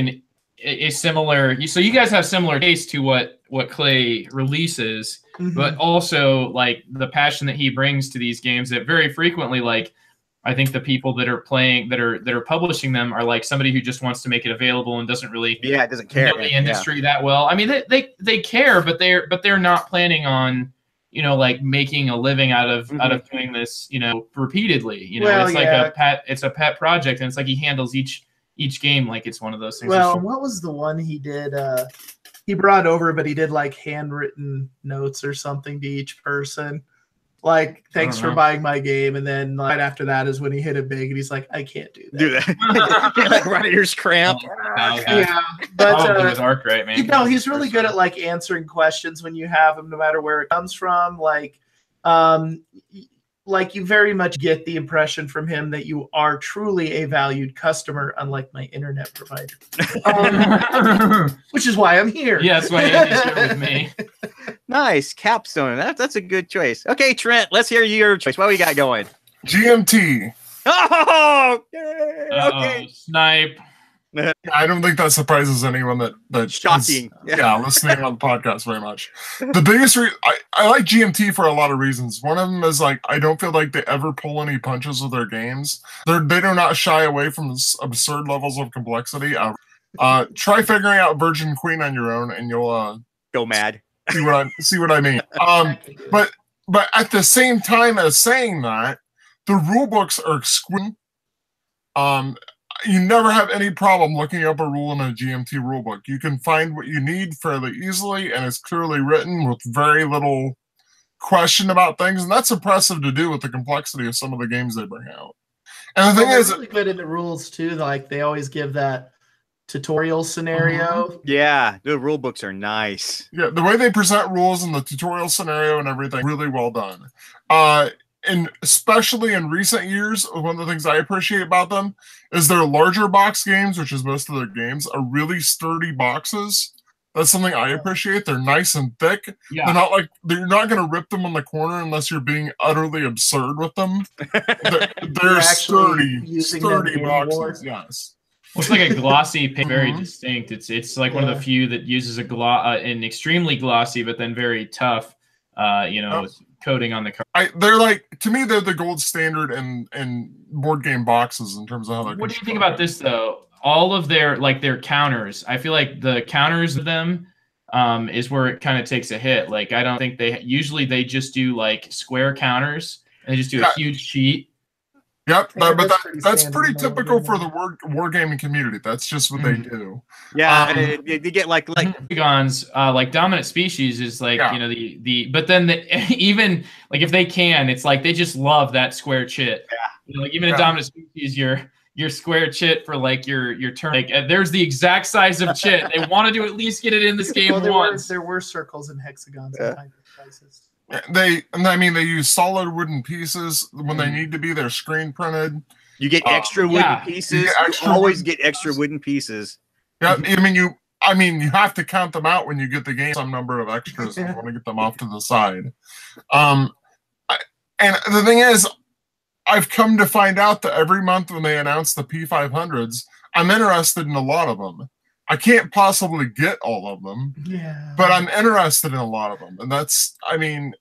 a similar. So you guys have similar taste to what Clay releases, but also like the passion that he brings to these games that very frequently, like, I think the people that are playing that are publishing them are like somebody who just wants to make it available and doesn't really doesn't care know the industry that well. I mean, they care, but they're not planning on, you know, like making a living out of doing this, you know, repeatedly. You know, it's like a pet project, and it's like he handles each game like it's one of those things. Well, what was the one he did? He brought over, but he did like handwritten notes or something to each person. Like, thanks for buying my game, and then right after that is when he hit it big, and he's like, I can't do that. Like writer's cramp. Yeah, but with Arkwright, man. You know, he's really good at like answering questions when you have them, no matter where it comes from. Like you very much get the impression from him that you are truly a valued customer, unlike my internet provider. Which is why I'm here. Yeah, that's why Andy's here with me. Nice. Capstone. That's a good choice. Okay, Trent, let's hear your choice. What we got going? GMT. Oh, okay. Snipe. I don't think that surprises anyone that shocking. Listening on the podcast very much. The biggest I like GMT for a lot of reasons. One of them is like I don't feel like they ever pull any punches with their games. They do not shy away from absurd levels of complexity. Try figuring out Virgin Queen on your own, and you'll go mad. See what I mean. But at the same time as saying that, the rule books are exquisite. you never have any problem looking up a rule in a GMT rulebook. You can find what you need fairly easily, and it's clearly written with very little question about things, and that's impressive to do with the complexity of some of the games they bring out. And the thing is, really good in the rules too. Like they always give that tutorial scenario. Yeah, the rule books are nice. Yeah, the way they present rules in the tutorial scenario and everything, really well done. And especially in recent years, one of the things I appreciate about them is their larger box games, which is most of their games, are really sturdy boxes. That's something I appreciate. They're nice and thick. Yeah. They're not like, you're not going to rip them on the corner unless you're being utterly absurd with them. They're sturdy boxes. Yes. Looks like a glossy, very distinct. It's like one of the few that uses an extremely glossy, but then very tough, coating on the card. They're like, to me, they're the gold standard in board game boxes in terms of how they're. What do you think about this though? All of their counters, I feel like the counters of them is where it kind of takes a hit. Like I don't think they just do like square counters and they just do a huge sheet. Yep, but that's pretty typical for the wargaming community. That's just what they do. Yeah, they get like polygons, like dominant species is like but then even like if they can, it's like they just love that square chit. Yeah, like even a dominant species, your square chit for like your turn. Like there's the exact size of chit. They wanted to at least get it in this game once. There were circles and hexagons in type of places. They use solid wooden pieces when they need to be. They're screen printed. You get extra wooden pieces. You always get extra wooden pieces. Yeah, I mean, you have to count them out when you get the game. Some number of extras. You want to get them off to the side. And the thing is, I've come to find out that every month when they announce the P500s, I'm interested in a lot of them. I can't possibly get all of them, but I'm interested in a lot of them. And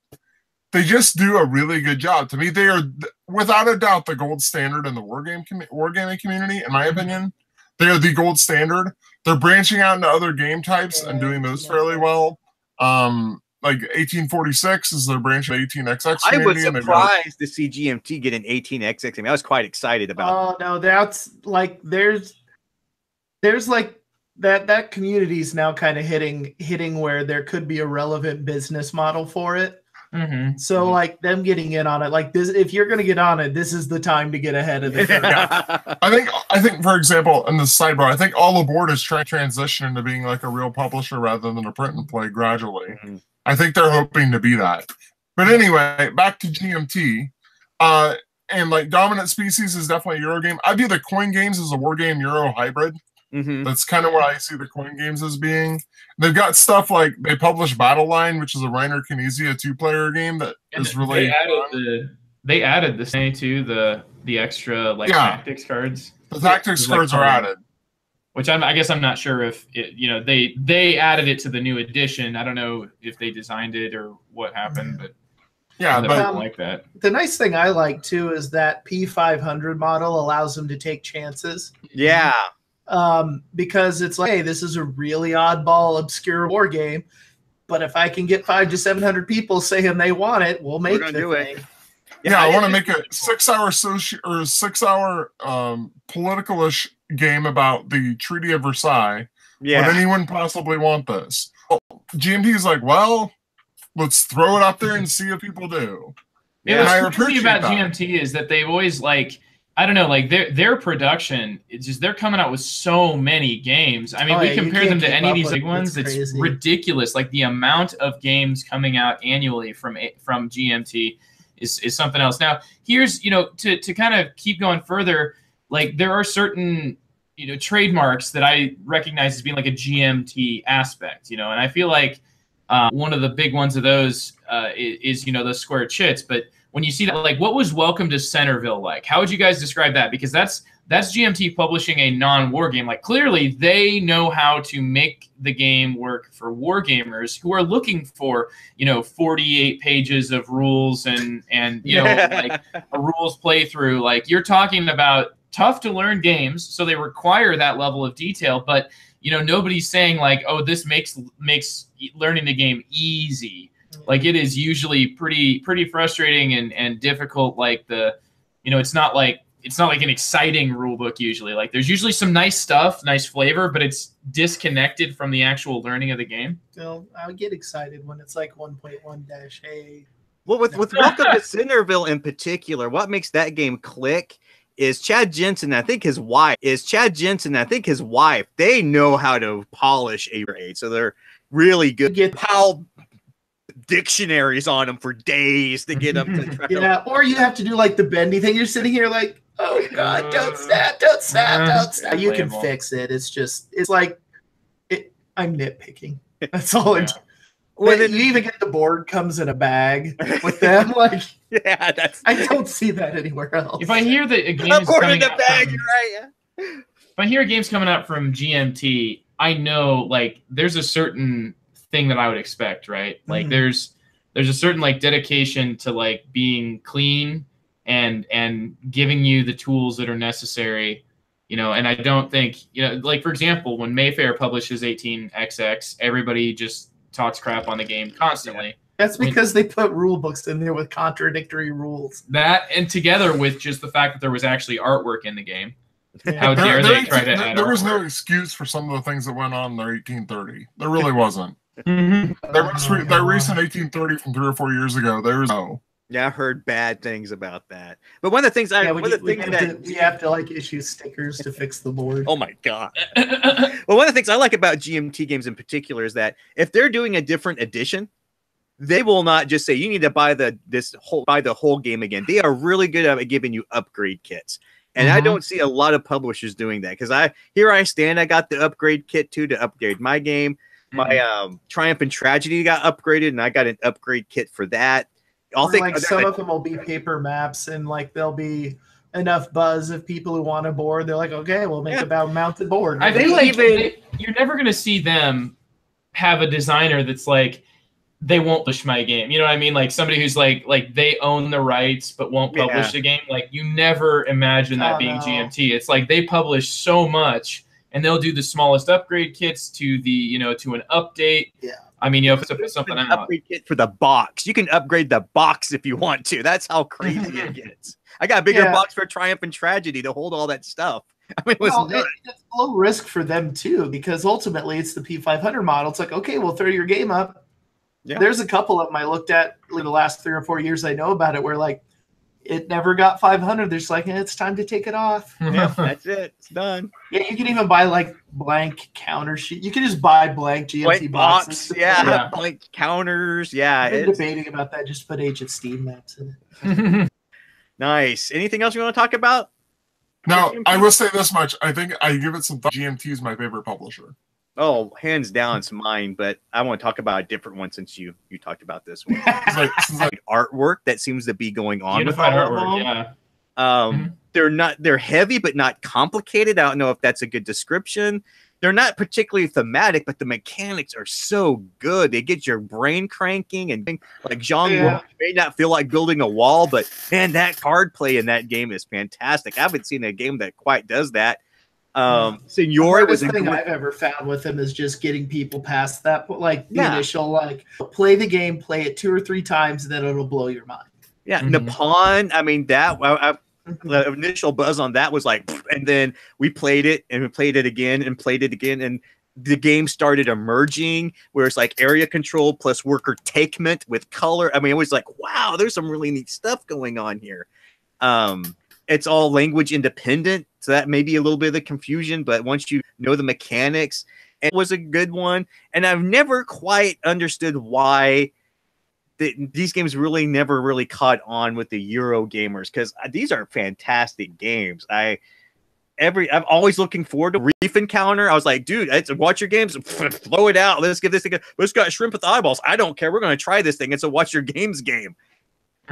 they just do a really good job. To me, they are, without a doubt, the gold standard in the wargaming community, in my opinion. They are the gold standard. They're branching out into other game types and doing those fairly well. Like 1846 is their branch of 18XX community. I was surprised to see GMT get an 18XX. I was quite excited about it. Oh, no, that's like, there's like, that community is now kind of hitting where there could be a relevant business model for it. So like them getting in on it, like this, if you're going to get on it, this is the time to get ahead of it. I think, for example, in the sidebar, I think All Aboard is trying to transition into being like a real publisher rather than a print and play gradually. I think they're hoping to be that. But anyway, back to GMT. And like Dominant Species is definitely a Euro game. I view the coin games as a war game Euro hybrid. That's kind of what I see the coin games as being. They've got stuff like they publish Battle Line, which is a Reiner Knizia 2-player game that is really. They added this to the extra tactics cards. The tactics cards are added. Which I guess I'm not sure if they added it to the new edition. I don't know if they designed it or what happened, but but like that. The nice thing I like too is that P500 model allows them to take chances. Yeah. Because it's like, hey, this is a really oddball, obscure war game, but if I can get 500 to 700 people saying they want it, we'll make the thing. Yeah, I want to make a 6-hour or 6-hour political-ish game about the Treaty of Versailles. Would anyone possibly want this? Well, GMT is like, well, let's throw it up there and see what people do. Yeah, what's crazy about GMT is that they've always I don't know, like their production, it's just they're coming out with so many games. I mean, we compare them to any of these big ones, it's ridiculous. Like the amount of games coming out annually from GMT is something else. Now, here's, to kind of keep going further, like there are certain, trademarks that I recognize as being like a GMT aspect, and I feel like one of the big ones of those is those square chits, but when you see that, like, what was Welcome to Centerville like? How would you guys describe that? Because that's GMT publishing a non-war game. Like, clearly, they know how to make the game work for war gamers who are looking for, 48 pages of rules and like a rules playthrough. Like, you're talking about tough to learn games, so they require that level of detail. But nobody's saying like, oh, this makes learning the game easy. Like it is usually pretty frustrating and difficult. Like it's not like it's not like an exciting rule book usually. Like there's usually some nice stuff, nice flavor, but it's disconnected from the actual learning of the game. So I would get excited when it's like 1.1-A. Well, with Welcome to Centerville in particular, what makes that game click is Chad Jensen. I think his wife. They know how to polish a raid, so they're really good. Get pile dictionaries on them for days to get them to try. Yeah, or you have to do like the bendy thing. You're sitting here like, oh god, don't snap, don't snap, don't snap. You can fix it. It's like I'm nitpicking. That's all I'm doing. Well, you even get the board comes in a bag with them. Like, yeah, I don't see that anywhere else. If I hear that a game is coming out bag, you're right. Yeah. If I hear a game's coming out from GMT, I know like there's a certain thing that I would expect, right? Like there's a certain like dedication to like being clean and giving you the tools that are necessary, you know. And I don't think, you know, like for example, when Mayfair publishes 18XX, everybody just talks crap on the game constantly. That's because they put rule books in there with contradictory rules. That, and together with just the fact that there was actually artwork in the game. How dare they try to add There was artwork. no excuse for some of the things that went on in their 1830. There really wasn't. Mm-hmm. Their recent 1830 from 3 or 4 years ago, there was no. Yeah, I heard bad things about that. But one of the things we have to like issue stickers to fix the board. Oh my god! Well, one of the things I like about GMT games in particular is that if they're doing a different edition, they will not just say you need to buy the whole game again. They are really good at giving you upgrade kits, and I don't see a lot of publishers doing that. Because I got the upgrade kit too to upgrade my game. My Triumph and Tragedy got upgraded, and I got an upgrade kit for that. Some of them will be paper maps, and like there'll be enough buzz of people who want a board. They're like, okay, we'll make a mounted board. I feel like you're never going to see them have a designer that's like, they won't publish my game. You know what I mean? Like somebody who's like they own the rights but won't publish the game. Like you never imagine that being GMT. It's like they publish so much, and they'll do the smallest upgrade kits to the, you know, to an update. Yeah. I mean, you have to put something out. Upgrade kit for the box. You can upgrade the box if you want to. That's how crazy it gets. I got a bigger box for Triumph and Tragedy to hold all that stuff. I mean, it's low risk for them too, because ultimately it's the P500 model. It's like, okay, we'll throw your game up. Yeah. There's a couple of them I looked at in the last 3 or 4 years I know about it where like it never got 500. They're just like, it's time to take it off. Yeah, that's it. It's done. Yeah, you can even buy like blank counter sheet. You can just buy blank GMT boxes. Yeah, blank counters. Yeah. I've been debating about that. Just put Age of Steam maps in it. Nice. Anything else you want to talk about? No, I will say this much. I think I give it some thought. GMT is my favorite publisher. Oh, hands down, it's mine. But I want to talk about a different one since you talked about this one. like artwork that seems to be going on. Unified artwork, yeah. They're heavy but not complicated. I don't know if that's a good description. They're not particularly thematic, but the mechanics are so good. They get your brain cranking, and like Jean may not feel like building a wall, but man, that card play in that game is fantastic. I haven't seen a game that quite does that. Senor was the thing I've ever found with him is just getting people past that, like the initial, like play the game, play it 2 or 3 times, and then it'll blow your mind. Yeah, Nippon. I mean the initial buzz on that was like, and then we played it and we played it again and played it again, and the game started emerging where it's like area control plus worker takement with color. I mean, it was like, wow, there's some really neat stuff going on here. It's all language independent, so that may be a little bit of the confusion, but once you know the mechanics, it was a good one. And I've never quite understood why these games never really caught on with the Euro gamers, because these are fantastic games. I'm always looking forward to Reef Encounter. I was like, dude, watch your games, blow it out. Let's give this thing let's got shrimp with eyeballs. I don't care. We're going to try this thing. And so watch your games game.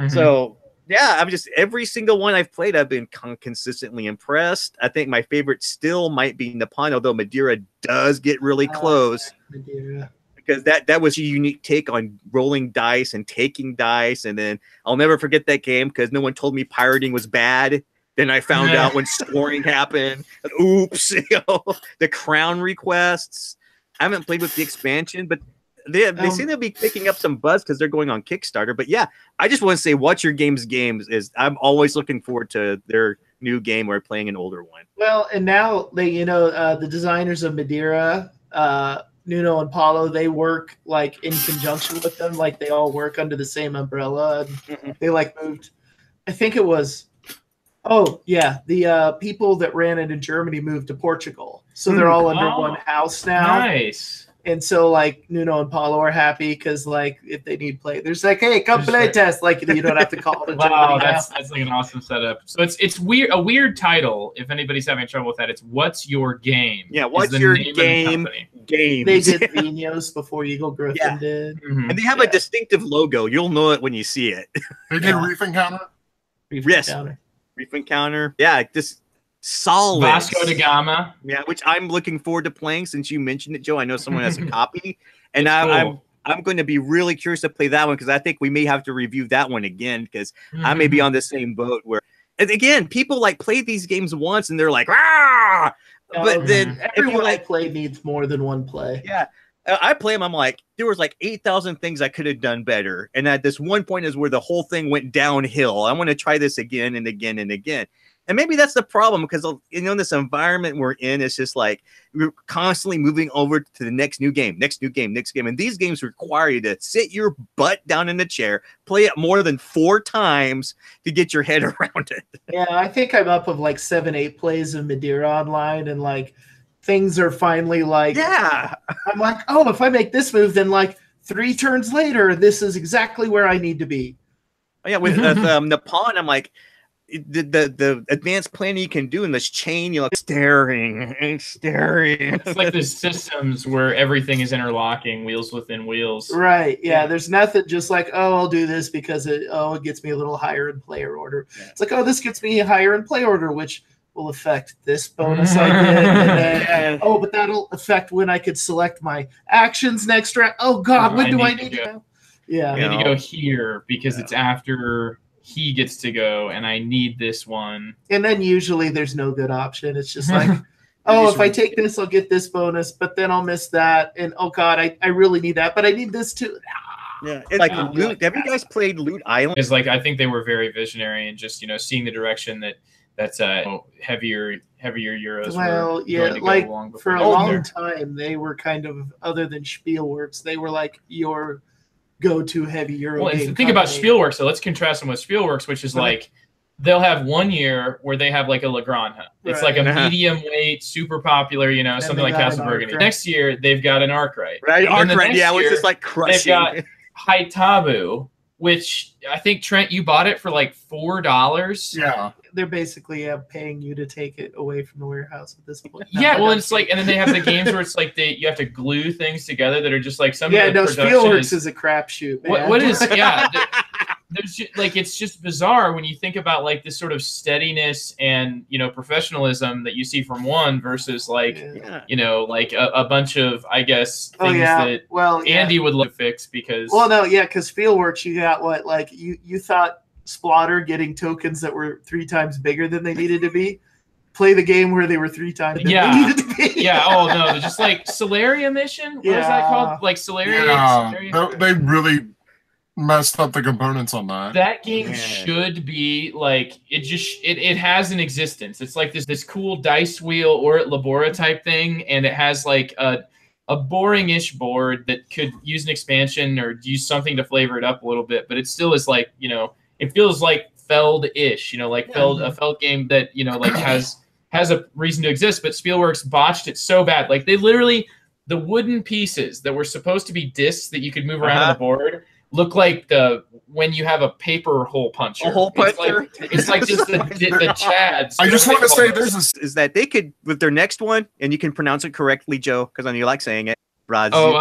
So yeah, every single one I've played, I've been consistently impressed. I think my favorite still might be Nippon, although Madeira does get really close. Madeira. Because that was a unique take on rolling dice and taking dice. And then I'll never forget that game because no one told me pirating was bad. Then I found out when scoring happened. Oops. The crown requests. I haven't played with the expansion, but they seem to be picking up some buzz because they're going on Kickstarter. But yeah, I just want to say Watch Your Games is I'm always looking forward to their new game or playing an older one. Well, and now they, the designers of Madeira, Nuno and Paulo, they work like in conjunction with them, like they all work under the same umbrella. And they like moved. I think it was. Oh yeah, the people that ran it in Germany moved to Portugal, so they're all under one house now. Nice. And so, like, Nuno and Paulo are happy because, like, if they need play, there's like, hey, come play test. Like, you don't have to call it. Wow, that's like an awesome setup. So it's weird, a weird title. If anybody's having trouble with that, it's What's Your Game? Yeah, What's Your Game? Games. They did Vinos before Eagle Griffin did, and they have a distinctive logo. You'll know it when you see it. They did Reef Encounter. Reef Encounter. Yeah, this. Solid Vasco da Gama, which I'm looking forward to playing since you mentioned it, Joe. I know someone has a copy, and cool. I'm going to be really curious to play that one because I think we may have to review that one again because I may be on the same boat where, and again, people like play these games once and they're like, ah, but then everyone I play needs more than one play. Yeah. I play them. I'm like, there was like 8,000 things I could have done better, and at this one point is where the whole thing went downhill. I want to try this again and again and again. And maybe that's the problem because, this environment we're in is just like we're constantly moving over to the next new game. And these games require you to sit your butt down in the chair, play it more than 4 times to get your head around it. Yeah, I think I'm up of like 7-8 plays of Madeira online, and like things are finally like, I'm like, oh, if I make this move, then like 3 turns later, this is exactly where I need to be. Oh, yeah, with the pawn, I'm like, the advanced planning you can do in this chain, staring. It's like the systems where everything is interlocking, wheels within wheels. Right. Yeah. There's nothing just like, oh, I'll do this because it gets me a little higher in player order. Yeah. It's like, oh, this gets me higher in play order, which will affect this bonus I did. And then, but that'll affect when I could select my actions next round. Oh God, when do I need to go? Yeah. I need to go here because it's after he gets to go, and I need this one. And then usually there's no good option. It's just like, if I take this, I'll get this bonus, but then I'll miss that. And oh God, I really need that, but I need this too. Yeah, it's like Loot. Have you guys played Loot Island? It's like I think they were very visionary and just seeing the direction that's heavier euros. Well, yeah, like for a long time they were kind of, other than Spielworks, they were like your go-to heavy Euro. Well, think about Spielworks. So let's contrast them with Spielworks, which is like they'll have 1 year where they have like a Legrand hunt. It's like a medium weight, super popular, something like Castle Burgundy. Next year they've got an Arkwright. Right, Arkwright, which is like crushing. They've got Haitabu, which I think, Trent, you bought it for like $4. Yeah. They're basically paying you to take it away from the warehouse at this point. Yeah, well, it's like, and then they have the games where it's like you have to glue things together that are just like some. Yeah, no, Spielworks is a crapshoot. What is? Yeah, there's just, like, it's just bizarre when you think about like this sort of steadiness and professionalism that you see from one versus like like a bunch of, I guess, things that Andy would love to fix because. Well, no, yeah, because Spielworks, you got what, like you thought. Splotter getting tokens that were 3 times bigger than they needed to be. Play the game where they were 3 times than they needed to be. Yeah. Oh no, just like Solaria mission. What is that called? Like Solaria. Yeah, they really messed up the components on that. That game should be like it has an existence. It's like this cool dice wheel or Labora type thing, and it has like a boring-ish board that could use an expansion or use something to flavor it up a little bit, but it still is like it feels like Feld-ish, like a Feld game that like has a reason to exist, but Spielworks botched it so bad. Like they literally, the wooden pieces that were supposed to be discs that you could move around on the board look like when you have a paper hole puncher. A hole puncher. It's like just the Chads. I just want to say is that they could, with their next one, and you can pronounce it correctly, Joe, because I know you like saying it. Brazil.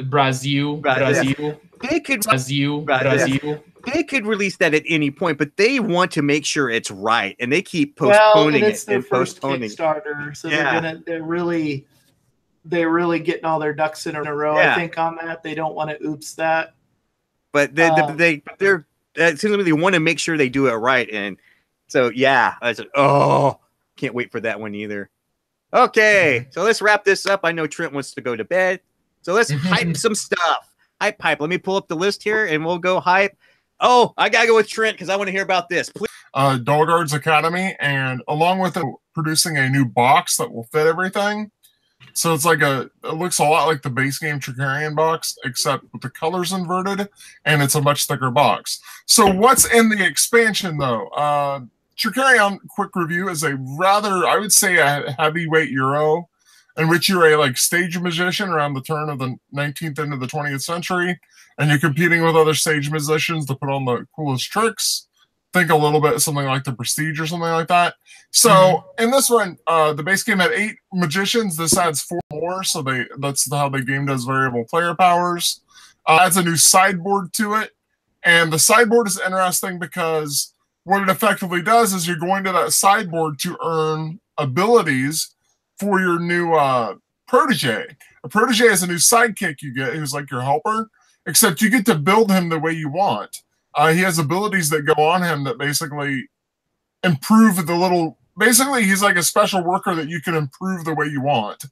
Brazil. They could Brazil. They could release that at any point, but they want to make sure it's right, and they keep postponing it's their first Kickstarter, so they're really getting all their ducks in a row. I think on that they don't want to oops that. But they're it seems like they want to make sure they do it right, and so I said, can't wait for that one either. Okay, so let's wrap this up. I know Trent wants to go to bed, so let's hype some stuff. Hype. Let me pull up the list here, and we'll go hype. Oh, I gotta go with Trent because I want to hear about this. Please. Dulgard's Academy, and along with it, producing a new box that will fit everything. So it's like it looks a lot like the base game Tricarion box, except with the colors inverted, and it's a much thicker box. So what's in the expansion, though? Tricarion, quick review, is a rather, I would say, a heavyweight Euro, in which you're a stage magician around the turn of the 19th into the 20th century, and you're competing with other stage musicians to put on the coolest tricks. Think a little bit something like the Prestige or something like that. So in this one, the base game had 8 magicians. This adds 4 more, so that's how the game does variable player powers. Adds a new sideboard to it, and the sideboard is interesting because what it effectively does is you're going to that sideboard to earn abilities for your new protege. A protege is a new sidekick you get who's like your helper, except you get to build him the way you want. He has abilities that go on him that basically improve the little. Basically, he's like a special worker that you can improve the way you want.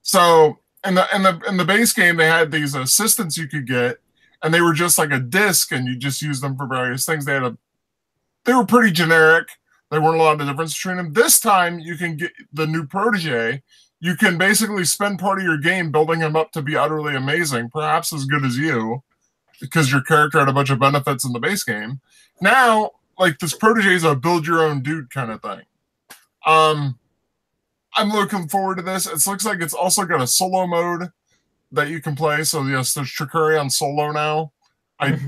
So in the base game, they had these assistants you could get, and they were just like a disc, and you just use them for various things. They were pretty generic. There weren't a lot of difference between them. This time, you can get the new protege. You can basically spend part of your game building him up to be utterly amazing, perhaps as good as you, because your character had a bunch of benefits in the base game. Now, this protege is a build your own dude kind of thing. I'm looking forward to this. It looks like it's also got a solo mode that you can play. So yes, there's Tricarion solo now. I'm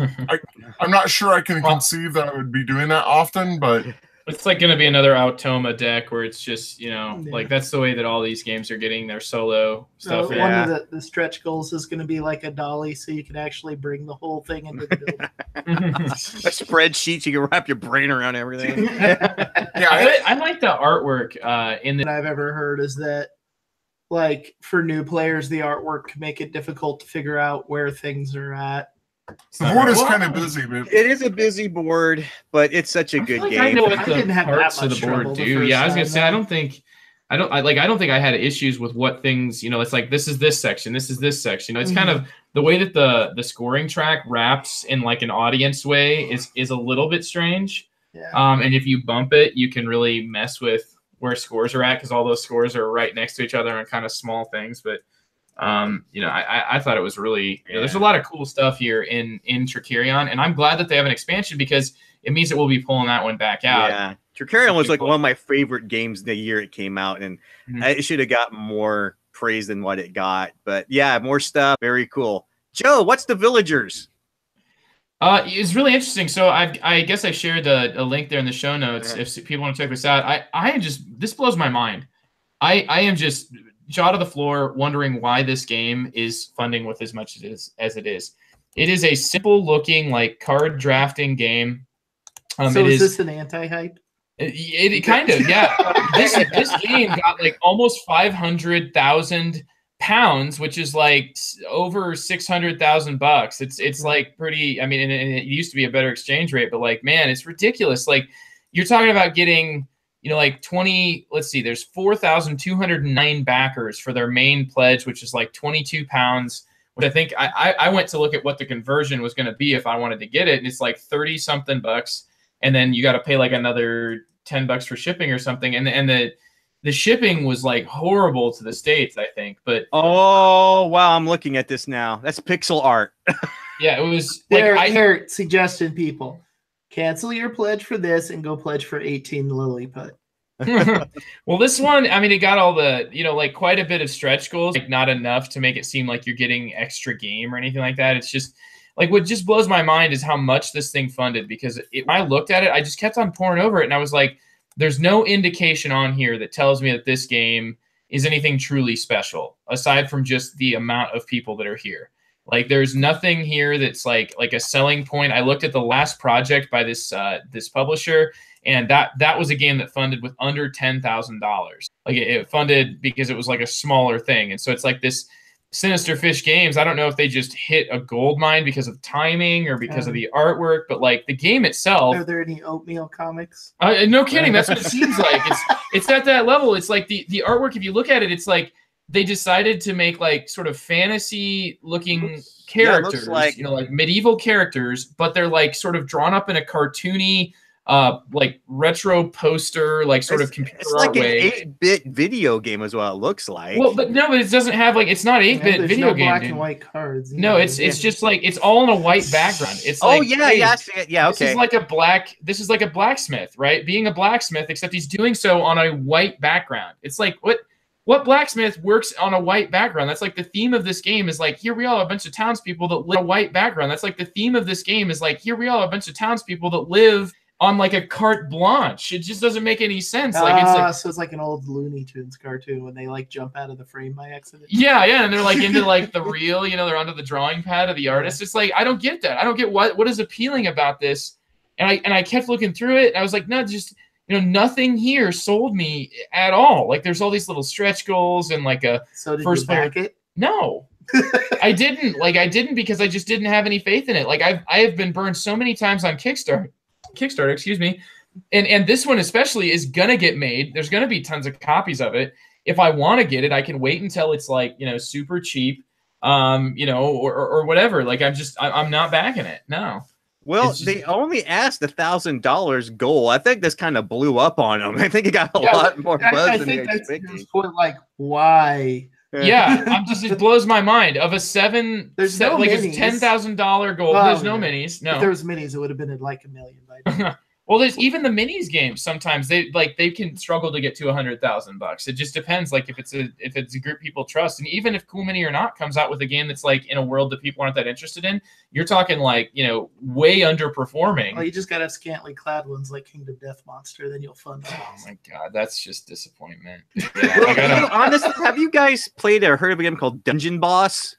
not sure I can conceive that I would be doing that often, but it's going to be another Automa deck where it's just, that's the way that all these games are getting their solo stuff. One of the stretch goals is going to be like a dolly, so you can actually bring the whole thing into the building. A spreadsheet, you can wrap your brain around everything. I like the artwork in the. What I've ever heard is that, for new players, the artwork can make it difficult to figure out where things are at. The board is kind of busy, man. It is a busy board, but it's such a good game. I know what the parts of the board do. Yeah, I was gonna say I don't think I had issues with what things. It's like this is this section, this is this section. It's kind of the way that the scoring track wraps in an audience way is a little bit strange. Yeah. And if you bump it, you can really mess with where scores are at because all those scores are right next to each other on kind of small things, but. I thought it was really there's a lot of cool stuff here in Tricarion, and I'm glad that they have an expansion because it means that we'll be pulling that one back out. Yeah, Tricarion was one of my favorite games the year it came out, and it should have got more praise than what it got. But yeah, more stuff, very cool. Joe, what's the Villagers? It's really interesting. So I guess I shared a link there in the show notes if people want to check this out. This blows my mind. I am just jaw to the floor wondering why this game is funding with as much as it is. It is a simple looking card drafting game. So is this an anti-hype? It kind of, yeah. This game got almost 500,000 pounds, which is over $600,000. It's pretty. I mean, and it used to be a better exchange rate, but man, it's ridiculous. You're talking about getting. 20, let's see, there's 4,209 backers for their main pledge, which is 22 pounds, which I think I went to look at what the conversion was going to be if I wanted to get it. And it's 30 something bucks. And then you got to pay another $10 for shipping or something. And the shipping was horrible to the States, I think. But oh, wow. I'm looking at this now. That's pixel art. Yeah, it was They're suggesting people. Cancel your pledge for this and go pledge for 18 Lilliput. Well, this one, I mean, it got all the, quite a bit of stretch goals, not enough to make it seem like you're getting extra game or anything like that. It's just what just blows my mind is how much this thing funded because when I looked at it, I just kept on pouring over it. And I was like, there's no indication on here that tells me that this game is anything truly special aside from just the amount of people that are here. There's nothing here that's like a selling point. I looked at the last project by this publisher, and that was a game that funded with under $10,000. It funded because it was a smaller thing, and so it's this Sinister Fish Games. I don't know if they just hit a gold mine because of timing or because of the artwork, but the game itself. Are there any oatmeal comics? No kidding. That's what it seems like. It's at that level. It's the artwork. If you look at it, it's they decided to make sort of fantasy looking characters, medieval characters, but they're sort of drawn up in a cartoony like retro poster, like sort of computer It's like art an 8-bit video game is what it looks like. Well, but no, but it doesn't have like it's not 8-bit video no game. black Dude. and white cards. No, it's just like it's all on a white background. It's like yeah, okay. This is like a blacksmith, right? Being a blacksmith, except he's doing so on a white background. It's like what blacksmith works on a white background? That's like the theme of this game is like here we are a bunch of townspeople that live on a white background. That's like the theme of this game is like here we are a bunch of townspeople that live on like a carte blanche. It just doesn't make any sense. Like so it's like an old Looney Tunes cartoon when they like jump out of the frame by accident. Yeah, and they're like into like the real, they're onto the drawing pad of the artist. It's like I don't get that. I don't get what is appealing about this. And I kept looking through it and I was like, no, just nothing here sold me at all. Like there's all these little stretch goals and like a so did first you back player. it? No. I didn't because I just didn't have any faith in it. Like I have been burned so many times on Kickstarter, excuse me. And this one especially is gonna get made. There's gonna be tons of copies of it. If I want to get it, I can wait until it's like, super cheap, or whatever. Like I'm not backing it. No. Well, they only asked $1,000 goal. I think this kind of blew up on them. I think it got a lot more buzz than they expected. Like, why? Yeah, it blows my mind. Of a there's no like minis. a $10,000 goal. There's no minis. No. If there was minis, it would have been at like $1 million by now. Well, there's even the minis games. Sometimes they can struggle to get to $100,000. It just depends. Like if it's a group people trust, and even if Cool Mini or Not comes out with a game that's like in a world that people aren't that interested in, you're talking like way underperforming. Well, you just gotta have scantily clad ones like Kingdom Death Monster, then you'll fund them. Oh my god, that's just disappointment. Yeah, honestly, have you guys played or heard of a game called Dungeon Boss?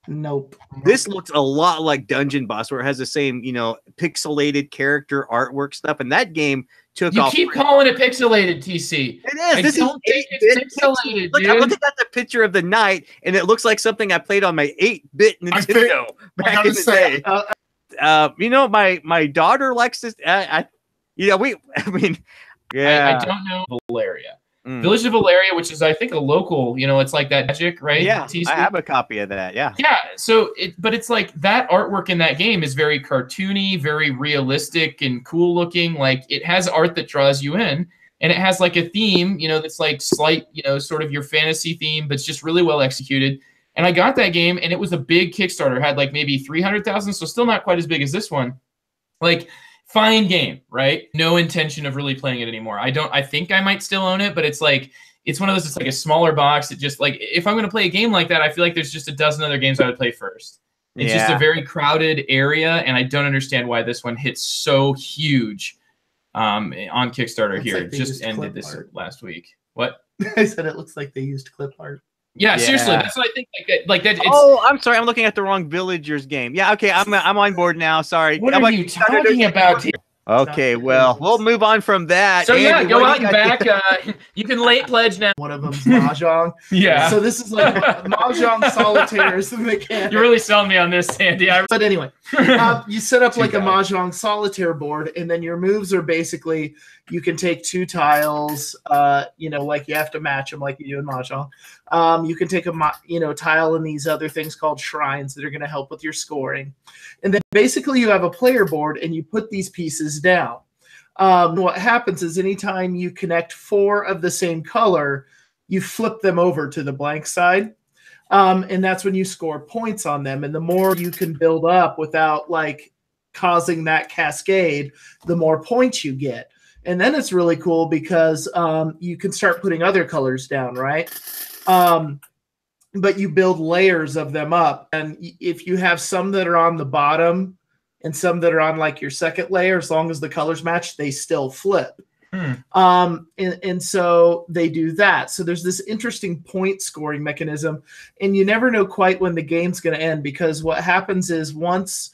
Nope. This looks a lot like Dungeon Boss, where it has the same, pixelated character artwork stuff. And that game took off. You keep calling it pixelated, TC. It is. This is 8-bit pixelated. Look, I'm looking at the picture of the night, and it looks like something I played on my 8-bit Nintendo back in the day. My daughter likes this. I don't know Valeria. Village of Valeria, which is I think a local, it's like that Magic, right? Yeah, TC? I have a copy of that. Yeah. Yeah. So but it's like that artwork in that game is very cartoony, very realistic and cool looking. Like it has art that draws you in, and it has like a theme, that's like slight, sort of your fantasy theme, but it's just really well executed. And I got that game, and it was a big Kickstarter. It had like maybe 300,000, so still not quite as big as this one. Like. Fine game, right? No intention of really playing it anymore. I think I might still own it, but it's one of those, it's like a smaller box. It just like, if I'm going to play a game like that, I feel like there's just a dozen other games I would play first. It's just a very crowded area, and I don't understand why this one hits so huge on Kickstarter Looks here. like It just ended clip this art. last week. What? I said it looks like they used clip art. Yeah, seriously, that's what I think. Like that. It's, I'm sorry, I'm looking at the wrong Villagers game. Yeah, okay, I'm on board now. Sorry. What are you talking about here? Okay, well, we'll move on from that. So Andy, go out and back. You can late pledge now. One of them's Mahjong. Yeah. So this is like Mahjong Solitaire is the mechanic. You're really selling me on this, Andy. But anyway, you set up like a Mahjong Solitaire board, and then your moves are basically you can take 2 tiles, like you have to match them like you do in Mahjong. You can take a tile in these other things called shrines that are going to help with your scoring. And then basically you have a player board, and you put these pieces down. What happens is anytime you connect 4 of the same color, you flip them over to the blank side. And that's when you score points on them. And the more you can build up without like causing that cascade, the more points you get. And then it's really cool because you can start putting other colors down, right? But you build layers of them up. And if you have some that are on the bottom and some that are on like your second layer, as long as the colors match, they still flip. And so they do that. So there's this interesting point scoring mechanism, and you never know quite when the game's going to end, because what happens is once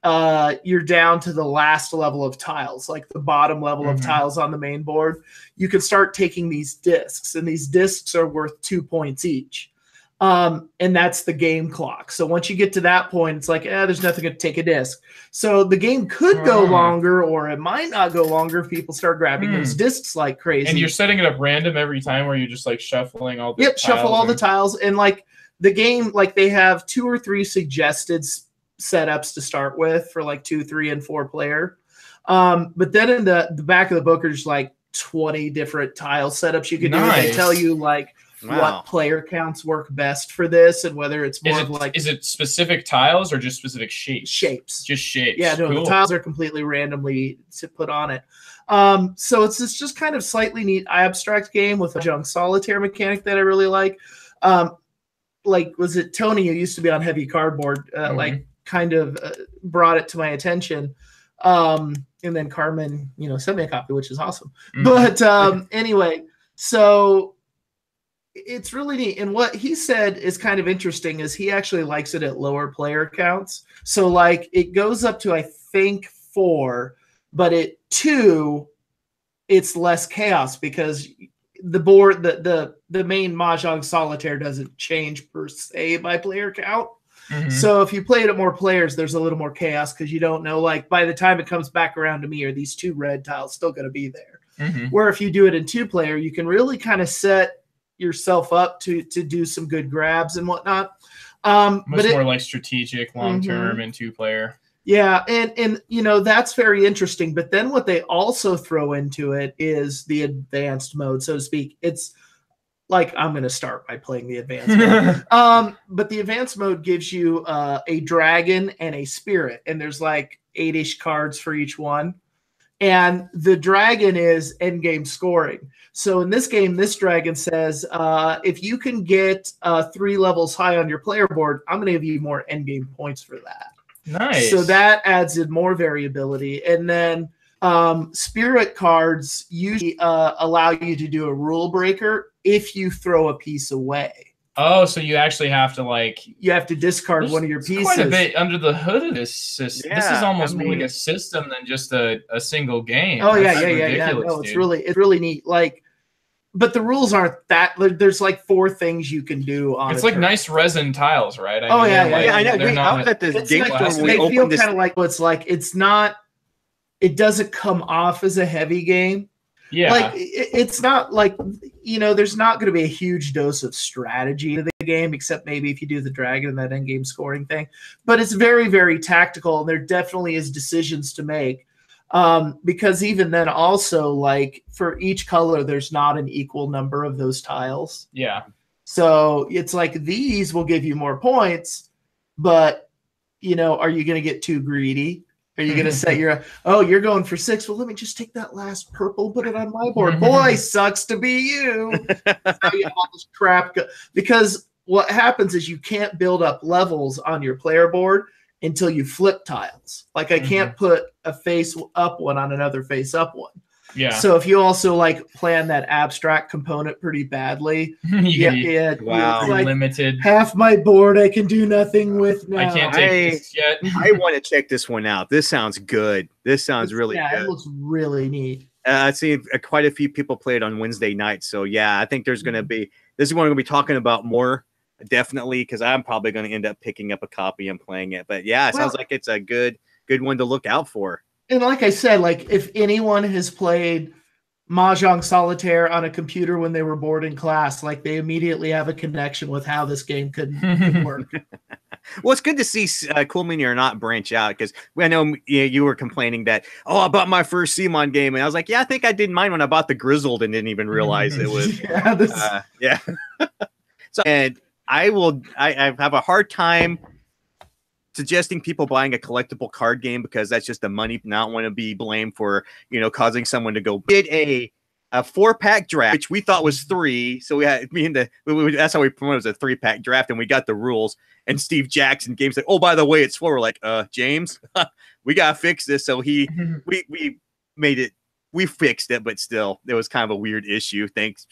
you're down to the last level of tiles, like the bottom level of tiles on the main board, you can start taking these discs, and these discs are worth 2 points each. And that's the game clock. So once you get to that point, it's like, there's nothing to take a disc. So the game could go longer, or it might not go longer if people start grabbing those discs like crazy. And you're setting it up random every time, where you're just like shuffling all the tiles. Shuffle all the tiles. And like the game, like they have 2 or 3 suggested setups to start with for like 2, 3, and 4 player. But then in the back of the book, there's like 20 different tile setups you can do. They tell you like what player counts work best for this, and whether it's more is it specific tiles or just specific shapes? Shapes. Just shapes. Yeah, no, the tiles are completely randomly put on it. So it's just kind of slightly neat abstract game with a junk solitaire mechanic that I really like. Like, was it Tony who used to be on Heavy Cardboard, like kind of brought it to my attention. And then Carmen, sent me a copy, which is awesome. But anyway, so it's really neat. And what he said is kind of interesting is he actually likes it at lower player counts. So like it goes up to, I think, 4, but at 2, it's less chaos because the board, the main Mahjong Solitaire doesn't change per se by player count. So if you play it at more players, there's a little more chaos because you don't know, like, by the time it comes back around to me, are these 2 red tiles still going to be there? Where if you do it in 2-player, you can really kind of set yourself up to do some good grabs and whatnot. Much more like strategic long-term in 2-player. Yeah, and that's very interesting. But then what they also throw into it is the advanced mode, so to speak. It's like I'm going to start by playing the advanced mode. But the advanced mode gives you a dragon and a spirit, and there's like 8-ish cards for each one. And the dragon is endgame scoring. So in this game, this dragon says, if you can get 3 levels high on your player board, I'm going to give you more endgame points for that. Nice. So that adds in more variability. And then spirit cards usually allow you to do a rule breaker if you throw a piece away. Oh, so you actually have to you have to discard one of your pieces. Quite a bit under the hood of this system. Yeah, this is almost more like a system than just a single game. Oh yeah. No, it's really neat. Like, but the rules aren't that. There's like 4 things you can do on. It's like nice resin tiles, right? I know. I was at this game store when we they feel opened kind of like what's like. It's not. It doesn't come off as a heavy game. Yeah, like it's not like there's not going to be a huge dose of strategy to the game, except maybe if you do the dragon and that end game scoring thing. But it's very, very tactical, and there definitely is decisions to make. Because even then, also like for each color, there's not an equal number of those tiles. Yeah. So it's like these will give you more points, but are you going to get too greedy? Are you going to set you're going for 6? Well, let me just take that last purple, put it on my board. Boy, sucks to be you. You have all this crap because what happens is you can't build up levels on your player board until you flip tiles. Like I can't put a face up one on another face up one. Yeah. So if you also like plan that abstract component pretty badly, wow, like limited. Half my board I can do nothing with now. I can't take this yet. I want to check this one out. This sounds good. This sounds really good. Yeah, it looks really neat. I've seen quite a few people play it on Wednesday nights. So yeah, I think there's going to be this is one we're going to be talking about more. Definitely, because I'm probably going to end up picking up a copy and playing it. But yeah, it sounds like it's a good one to look out for. And like I said, like if anyone has played Mahjong Solitaire on a computer when they were bored in class, like they immediately have a connection with how this game could work. Well, it's good to see Cool Mini or Not branch out, because I know you were complaining that, I bought my first CMON game, and I was like, yeah, I think I did mine when I bought the Grizzled and didn't even realize it was. Yeah. So, and I have a hard time suggesting people buying a collectible card game because that's just the money. Not want to be blamed for causing someone to go get a 4-pack draft, which we thought was 3. So we had that's how we promoted it, as a 3-pack draft, and we got the rules. And Steve Jackson games like, by the way, it's 4. We're like, James, we gotta fix this. So we made it. We fixed it, but still, it was kind of a weird issue. Thanks.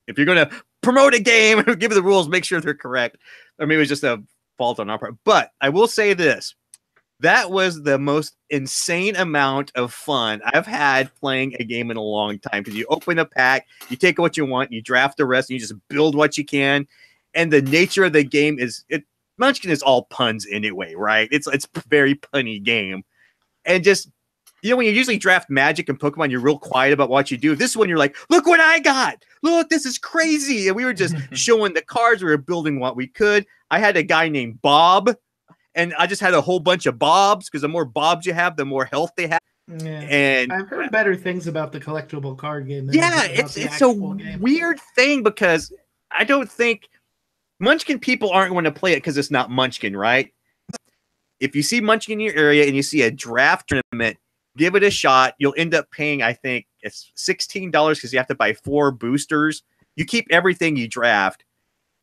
If you're gonna promote a game, give the rules, make sure they're correct. Or maybe it was just a fault on our part. But I will say this. That was the most insane amount of fun I've had playing a game in a long time, because you open a pack, you take what you want, you draft the rest, and you just build what you can. And the nature of the game is Munchkin is all puns anyway, right? It's a very punny game. And just when you usually draft Magic and Pokemon, you're real quiet about what you do. This one, you're like, look what I got. Look, this is crazy. And we were just showing the cards. We were building what we could. I had a guy named Bob, and I just had a whole bunch of Bobs, because the more Bobs you have, the more health they have. Yeah. And I've heard better things about the collectible card game. Than yeah, it's a weird thing because I don't think Munchkin people aren't going to play it because it's not Munchkin, right? If you see Munchkin in your area and you see a draft tournament, give it a shot. You'll end up paying, I think, it's $16 because you have to buy 4 boosters. You keep everything you draft,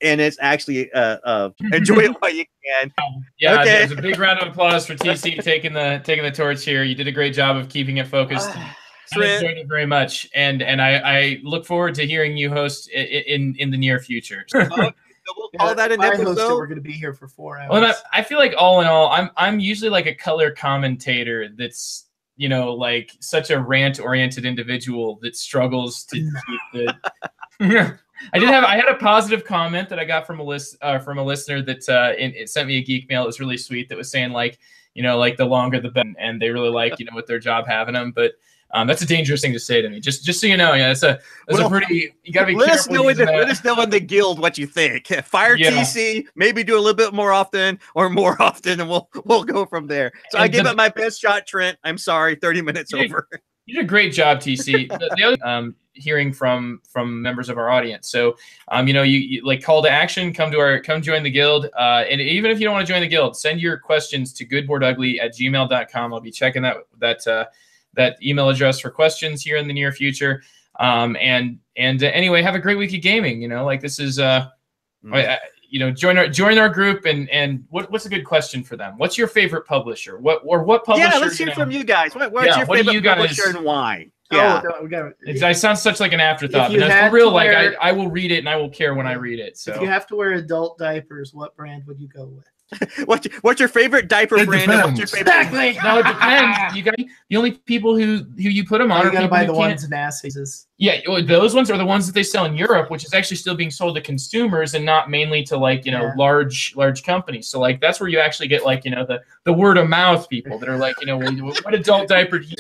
and it's actually enjoy it while you can. Yeah, okay. There's a big round of applause for TC taking the torch here. You did a great job of keeping it focused. I enjoyed it very much, and I look forward to hearing you host in the near future. We'll call that an episode. We're going to be here for 4 hours. Well, I feel like all in all, I'm usually like a color commentator that's, you know, like such a rant-oriented individual that struggles to keep the. I had a positive comment that I got from a listener that it sent me a geek mail. It was really sweet. That was saying like, you know, like the longer the better, and they really like, you know, with their job having them, but. That's a dangerous thing to say to me. Just so you know, yeah, that's a pretty. You gotta be let careful. Let us know in the guild what you think. Fire TC, maybe do a little bit more often or more often, and we'll go from there. So I gave it my best shot, Trent. I'm sorry, 30 minutes over. You did a great job, TC. the other hearing from members of our audience. So you know, you like call to action. Come join the guild. And even if you don't want to join the guild, send your questions to goodboardugly@gmail.com. I'll be checking that email address for questions here in the near future. Anyway, have a great week of gaming. You know, like this is, you know, join our group and what's a good question for them? What's your favorite publisher? What publisher? Yeah, let's hear from you guys. What's your favorite publisher and why? Yeah, I sound such like an afterthought, but that's for real. Like I will read it and I will care when I read it. So if you have to wear adult diapers, what brand would you go with? What's your favorite diaper brand? And what's your favorite? Exactly. No, it depends. You got the only people who you put them on. You gotta buy the ones Nassies. Yeah, those ones are the ones that they sell in Europe, which is actually still being sold to consumers and not mainly to like large companies. So like that's where you actually get like the word of mouth people that are like what adult diaper do you